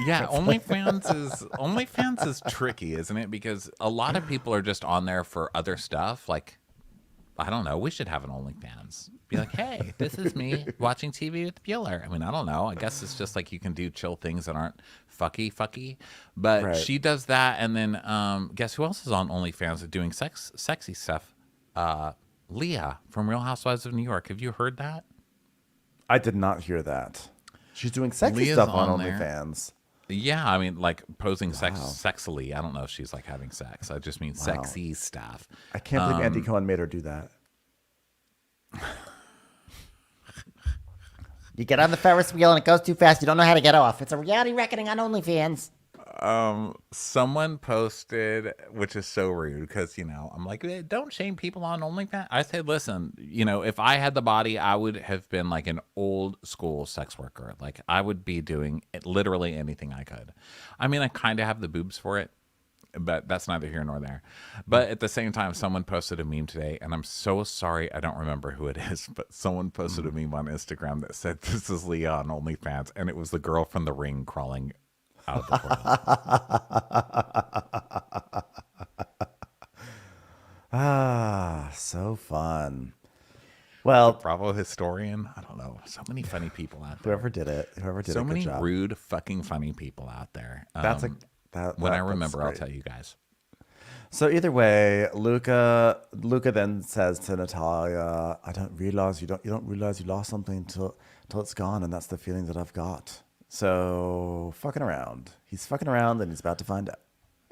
Yeah, OnlyFans is tricky, isn't it? Because a lot of people are just on there for other stuff. Like, I don't know. We should have an OnlyFans. Be like, hey, this is me watching TV with Bueller. I mean, I don't know. I guess it's just like you can do chill things that aren't fucky. But she does that. And then guess who else is on OnlyFans doing sexy stuff? Leah from Real Housewives of New York. Have you heard that? I did not hear that. She's doing sexy Leah's stuff on there. OnlyFans. Yeah, I mean, like posing sexily. I don't know if she's like having sex. I just mean sexy stuff. I can't believe Andy Cohen made her do that. You get on the Ferris wheel and it goes too fast. You don't know how to get off. It's a reality reckoning on OnlyFans. Someone posted, which is so rude because, I'm like, don't shame people on OnlyFans. I said, listen, if I had the body, I would have been like an old school sex worker. Like I would be doing literally anything I could. I mean, I kind of have the boobs for it, but that's neither here nor there. But at the same time, someone posted a meme today, and I'm so sorry I don't remember who it is, but someone posted a meme on Instagram that said, "This is Leah on OnlyFans," and it was the girl from The Ring crawling out of the portal. So fun. Well, Bravo historian. I don't know. So many funny people out there. Whoever did it, so a good many job. rude, fucking funny people out there. When I remember, I'll tell you guys. So either way, Luka then says to Natalia, "I don't realize you don't realize you lost something until it's gone, and that's the feeling that I've got." So fucking around. He's fucking around, and he's about to find out.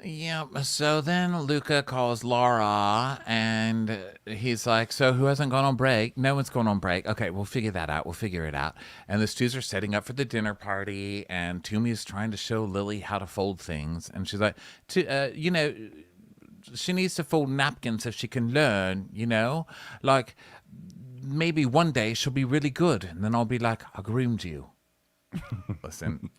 Yeah, so then Luka calls Laura, and he's like, so who hasn't gone on break? No one's gone on break. Okay, we'll figure that out. We'll figure it out. And the stews are setting up for the dinner party, and Tumi is trying to show Lily how to fold things. And she's like, she needs to fold napkins if she can learn, Like, maybe one day she'll be really good, and then I'll be like, I groomed you. Listen.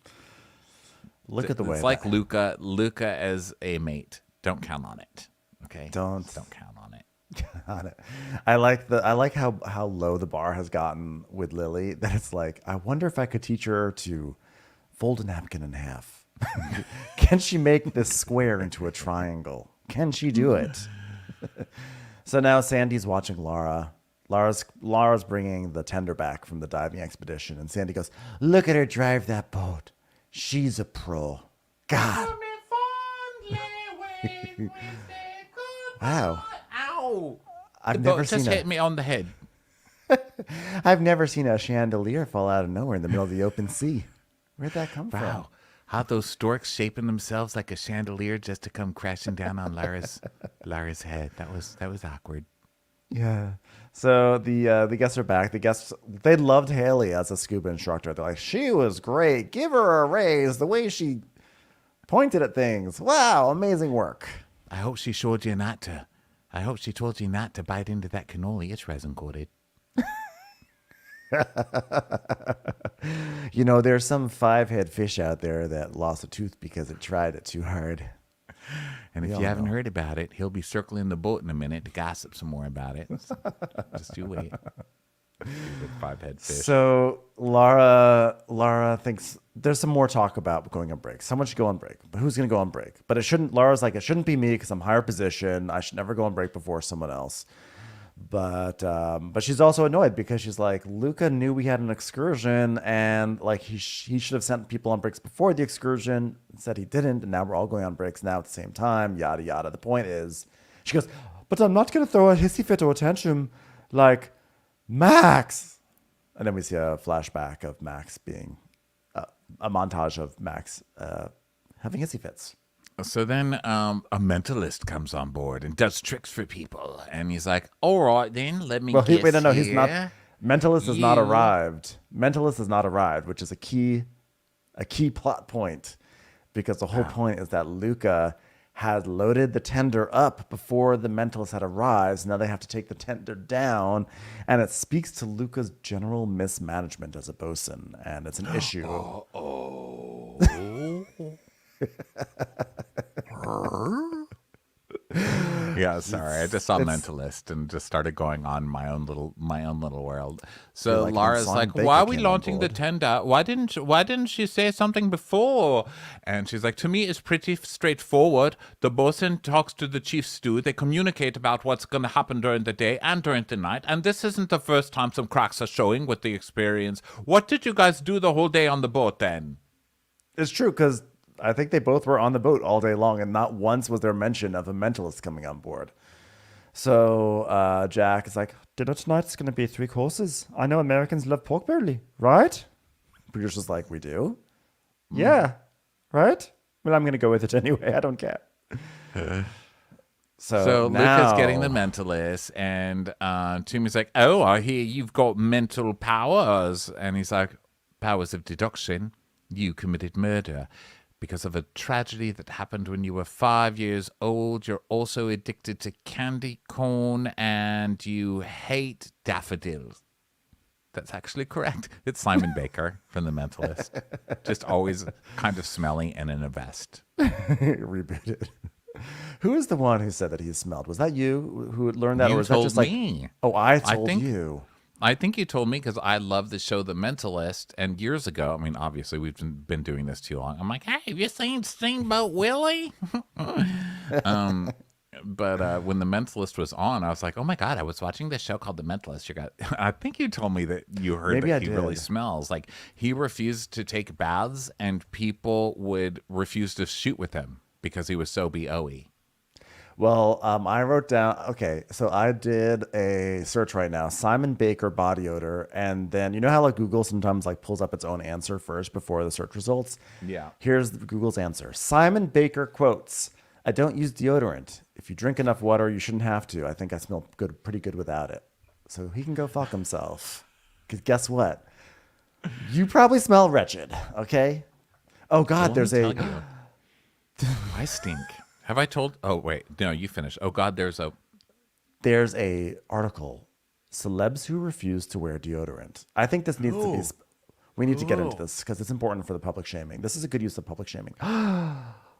Look at the way. It's like Luka as a mate. Don't count on it. Okay? Don't count on it. On it. I like how low the bar has gotten with Lily, that it's like, I wonder if I could teach her to fold a napkin in half. Can she make this square into a triangle? Can she do it? So now Sandy's watching Laura. Laura's bringing the tender back from the diving expedition, and Sandy goes, "Look at her drive that boat. She's a pro. God." Wow. Ow. I've never seen hit me on the head. I've never seen a chandelier fall out of nowhere in the middle of the open sea. Where'd that come from? Wow. How those storks shaping themselves like a chandelier just to come crashing down on Lara's head. That was awkward. Yeah. So the guests are back. They loved Haley as a scuba instructor. They're like, she was great. Give her a raise. The way she pointed at things. Wow, amazing work. I hope she told you not to bite into that cannoli. It's resin coated. There's some 5-head fish out there that lost a tooth because it tried it too hard. And if you haven't heard about it, he'll be circling the boat in a minute to gossip some more about it. Just you wait. Stupid 5-head fish. So Laura thinks there's some more talk about going on break. Someone should go on break, but who's going to go on break? But Laura's like, it shouldn't be me because I'm higher position. I should never go on break before someone else. But she's also annoyed because she's like, Luka knew we had an excursion, and like he should have sent people on breaks before the excursion. Instead he didn't, and now we're all going on breaks now at the same time. Yada yada. The point is, she goes, but I'm not gonna throw a hissy fit or a tantrum like Max. And then we see a flashback of Max being a montage of Max having hissy fits. So then a mentalist comes on board and does tricks for people. And he's like, all right, then, let me guess he's not. Mentalist has not arrived. Mentalist has not arrived, which is a key plot point. Because the whole point is that Luka had loaded the tender up before the mentalist had arrived. So now they have to take the tender down. And it speaks to Luka's general mismanagement as a bosun. And it's an issue. Yeah, sorry. I just saw Mentalist and just started going on my own little world. So like Lara's like, "Why are we launching the tender? Why didn't she say something before?" And she's like, "To me, it's pretty straightforward. The bosun talks to the chief stew. They communicate about what's going to happen during the day and during the night. And this isn't the first time some cracks are showing with the experience. What did you guys do the whole day on the boat then?" It's true, because I think they both were on the boat all day long, and not once was there mention of a mentalist coming on board. So Jack is like, dinner tonight's going to be 3 courses. I know Americans love pork belly, right? Producer's like, we do? Yeah, right? Well, I'm going to go with it anyway. I don't care. So now, Luka's getting the mentalist, and Tumi's like, oh, I hear you've got mental powers. And he's like, powers of deduction. You committed murder. Because of a tragedy that happened when you were 5 years old. You're also addicted to candy corn, and you hate daffodils. That's actually correct. It's Simon Baker from The Mentalist. Just always kind of smelly and in a vest. Rebooted. Who is the one who said that he smelled? Was that you who learned that? You or was that told just like me. Oh, I told you. I think you told me because I love the show The Mentalist, and years ago, I mean, obviously we've been doing this too long. I'm like, hey, have you seen Steamboat Willie? But when the mentalist was on, I was like, oh my God, I was watching this show called The Mentalist. I think you told me that you heard Maybe that I he did. really smells. Like he refused to take baths and people would refuse to shoot with him because he was so BOE. Well, I wrote down, okay, so I did a search right now, Simon Baker body odor, and then you know how like Google sometimes like pulls up its own answer first before the search results? Yeah. Here's Google's answer. Simon Baker quotes, I don't use deodorant. If you drink enough water, you shouldn't have to. I think I smell pretty good without it. So he can go fuck himself. Because guess what? You probably smell wretched, okay? Oh God, Well, there's let me tell you, I stink. Have I told? Oh, wait. No, you finish. Oh, God, there's a article, celebs who refuse to wear deodorant. I think this needs to be, we need to get into this because it's important for the public shaming. This is a good use of public shaming.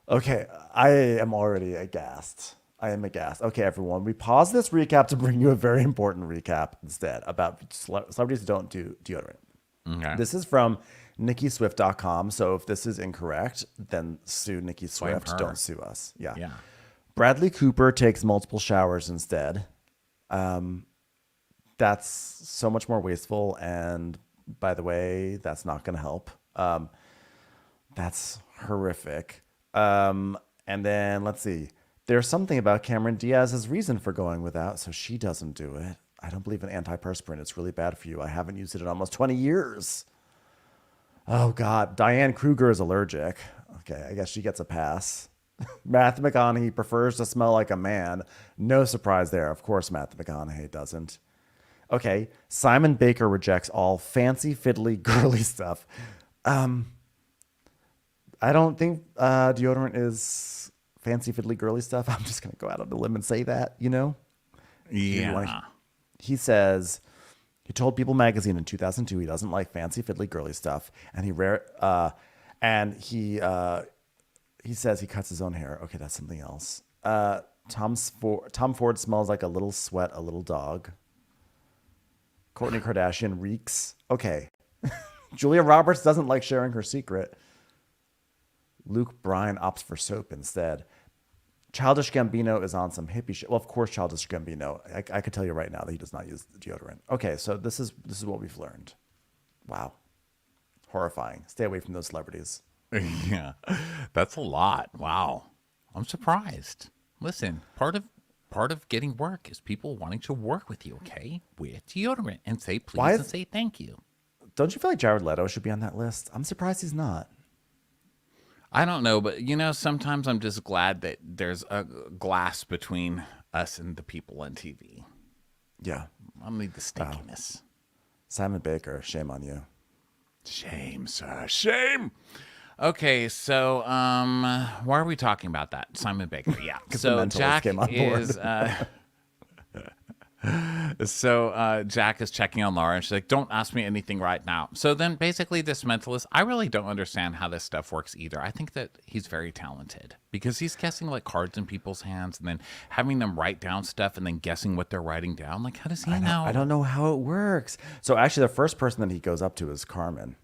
Okay, I am already aghast. I am aghast. Okay, everyone, we pause this recap to bring you a very important recap instead about celebrities who don't do deodorant. Okay. This is from NikkiSwift.com. So if this is incorrect, then sue Nikki Blame Swift. her. Don't sue us. Yeah. Yeah. Bradley Cooper takes multiple showers instead. That's so much more wasteful. And by the way, that's not going to help. That's horrific. And then let's see. There's something about Cameron Diaz's reason for going without, so she doesn't do it. I don't believe in antiperspirant. It's really bad for you. I haven't used it in almost 20 years. Oh, God. Diane Kruger is allergic. Okay, I guess she gets a pass. Matthew McConaughey prefers to smell like a man. No surprise there. Of course, Matthew McConaughey doesn't. Okay, Simon Baker rejects all fancy, fiddly, girly stuff. I don't think deodorant is fancy, fiddly, girly stuff. I'm just going to go out on a limb and say that, you know? Yeah. He says he told People magazine in 2002 he doesn't like fancy, fiddly, girly stuff, and he says he cuts his own hair. Okay, that's something else. Tom Ford smells like a little sweat, a little dog. Kourtney Kardashian reeks. Okay. Julia Roberts doesn't like sharing her secret. Luke Bryan opts for soap instead. Childish Gambino is on some hippie shit. Well, of course, Childish Gambino. I could tell you right now that he does not use deodorant. Okay, so this is what we've learned. Wow, horrifying. Stay away from those celebrities. Yeah, that's a lot. Wow, I'm surprised. Listen, part of getting work is people wanting to work with you. Okay, with deodorant and say please and say thank you. Don't you feel like Jared Leto should be on that list? I'm surprised he's not. I don't know, but sometimes I'm just glad that there's a glass between us and the people on TV. Yeah. I need the stinkiness. Simon Baker, shame on you. Shame, sir. Shame. Okay, so why are we talking about that? Simon Baker, yeah. So Jack came on board. is Jack is checking on Laura, and she's like, "Don't ask me anything right now." So then, basically, this mentalist, I really don't understand how this stuff works either. I think that he's very talented because he's guessing like cards in people's hands, and then having them write down stuff, and then guessing what they're writing down. Like, how does he know? I don't know how it works. So actually, the first person that he goes up to is Carmen,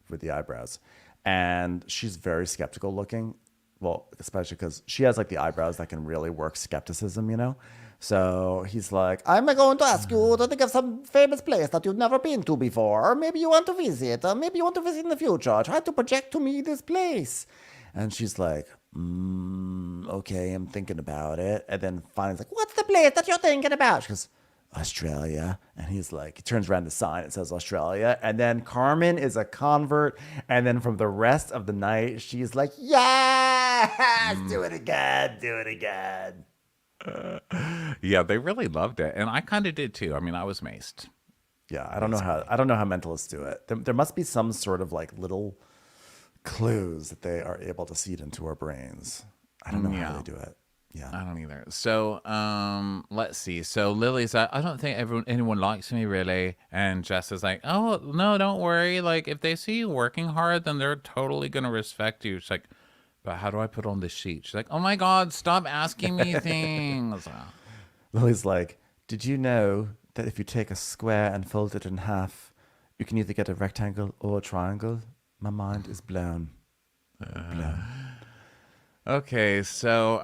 with the eyebrows, and she's very skeptical looking. Well, especially because she has like the eyebrows that can really work skepticism, So he's like, I'm going to ask you to think of some famous place that you've never been to before. Or maybe you want to visit. Or maybe you want to visit in the future. Try to project to me this place. And she's like, okay, I'm thinking about it. And then finally, like, what's the place that you're thinking about? She goes, Australia. And he's like, he turns around the sign. It says Australia. And then Carmen is a convert. And then from the rest of the night, she's like, yes, do it again. Do it again. Yeah, they really loved it, and I kind of did too. I mean, I was maced. Yeah, I don't know how mentalists do it. There must be some sort of like little clues that they are able to seed into our brains. I don't know how they do it. Yeah, I don't either. So, let's see. So Lily's like, I don't think anyone likes me really, and Jess is like, oh no, don't worry. Like if they see you working hard, then they're totally gonna respect you. She's like, but how do I put on this sheet? She's like, oh my God, stop asking me things. Lily's like, did you know that if you take a square and fold it in half, you can either get a rectangle or a triangle? My mind is blown. Okay, so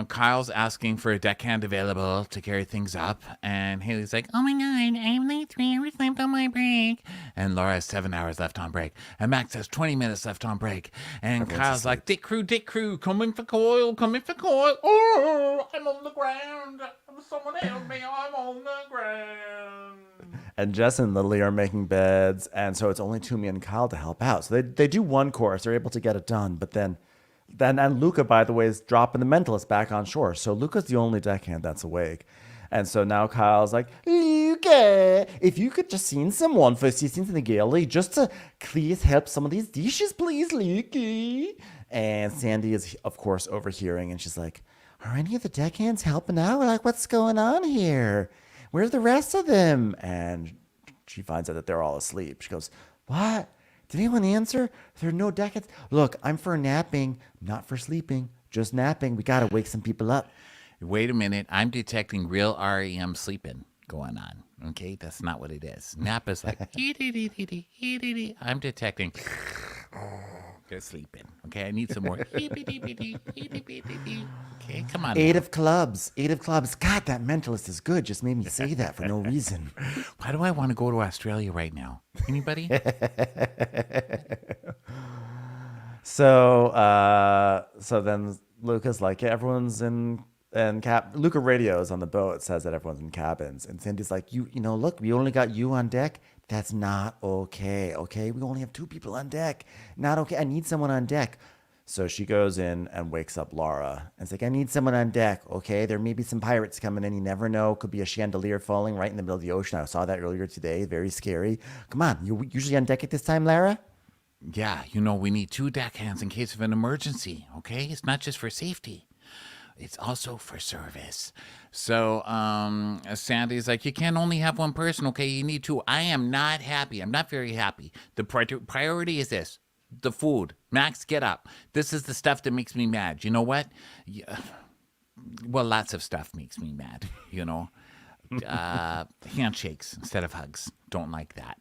Kyle's asking for a deckhand available to carry things up, and Haley's like, Oh my god, I have like 3 hours left on my break. and Laura has 7 hours left on break, and Max has 20 minutes left on break, and Everyone's Kyle's asleep. like, Dick Crew, coming for Coil. Oh, I'm on the ground. Someone help me, I'm on the ground. And Jess and Lily are making beds, and so it's only Tumi and Kyle to help out. So they do one course, they're able to get it done, but then and Luka, by the way, is dropping the mentalist back on shore. So Luka's the only deckhand that's awake. And so now Kyle's like, Luka, if you could just send someone for assistance in the galley just to please help some of these dishes, please, Luka. And Sandy is, of course, overhearing, and she's like, are any of the deckhands helping out? Like, what's going on here? Where's the rest of them? And she finds out that they're all asleep. She goes, what? Did anyone answer? There are no deckhands. Look, I'm for napping, not for sleeping. Just napping. We got to wake some people up. Wait a minute, I'm detecting real REM sleeping going on. Okay, that's not what it is. Nap is like, I'm detecting. They're sleeping. Okay, I need some more. Okay, come on. 8 of clubs. 8 of clubs. God, that mentalist is good. Just made me say that for no reason. Why do I want to go to Australia right now? Anybody? So then Luca's like, yeah, everyone's in Luca radios on the boat, says that everyone's in cabins. And Cindy's like, you know, look, we only got you on deck. That's not okay. Okay. We only have 2 people on deck. Not okay. I need someone on deck. So she goes in and wakes up Laura. And it's like, I need someone on deck. Okay. There may be some pirates coming in. You never know. Could be a chandelier falling right in the middle of the ocean. I saw that earlier today. Very scary. Come on. You're usually on deck at this time, Lara? Yeah, you know, we need 2 deckhands in case of an emergency. Okay, it's not just for safety. It's also for service. So Sandy's like, you can't only have one person, okay? You need 2. I am not happy. I'm not very happy. The priority is this. The food. Max, get up. This is the stuff that makes me mad. You know what? Well, lots of stuff makes me mad, you know. Handshakes instead of hugs. Don't like that.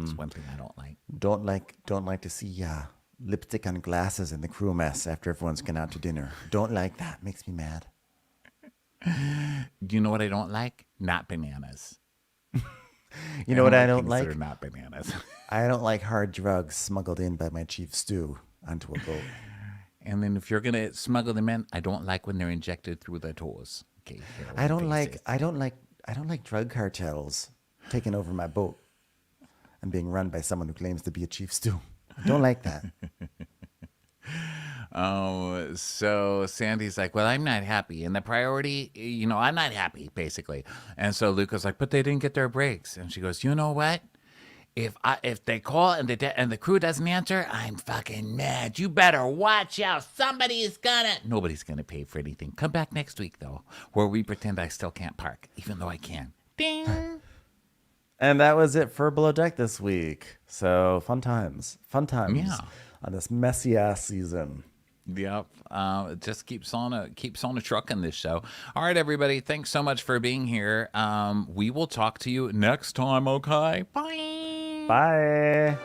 It's one thing I don't like. Don't like to see lipstick on glasses in the crew mess after everyone's gone out to dinner. Don't like that. Makes me mad. Do you know what I don't like? Not bananas. You know what I don't things like? that are not bananas. I don't like hard drugs smuggled in by my chief stew onto a boat. And then if you're gonna smuggle them in, I don't like when they're injected through the toes. Okay. I don't like drug cartels taking over my boat and being run by someone who claims to be a chief stew. I don't like that. Oh, so Sandy's like, well, I'm not happy. And the priority, you know, I'm not happy, basically. And so Luca's like, but they didn't get their breaks. And she goes, you know what? If they call and the crew doesn't answer, I'm fucking mad. You better watch out. Nobody's gonna pay for anything. Come back next week, though, where we pretend I still can't park, even though I can. Ding. And that was it for Below Deck this week. So fun times Yeah. on this messy ass season. Yep. It just keeps on trucking this show. All right, everybody. Thanks so much for being here. We will talk to you next time. Okay. Bye. Bye.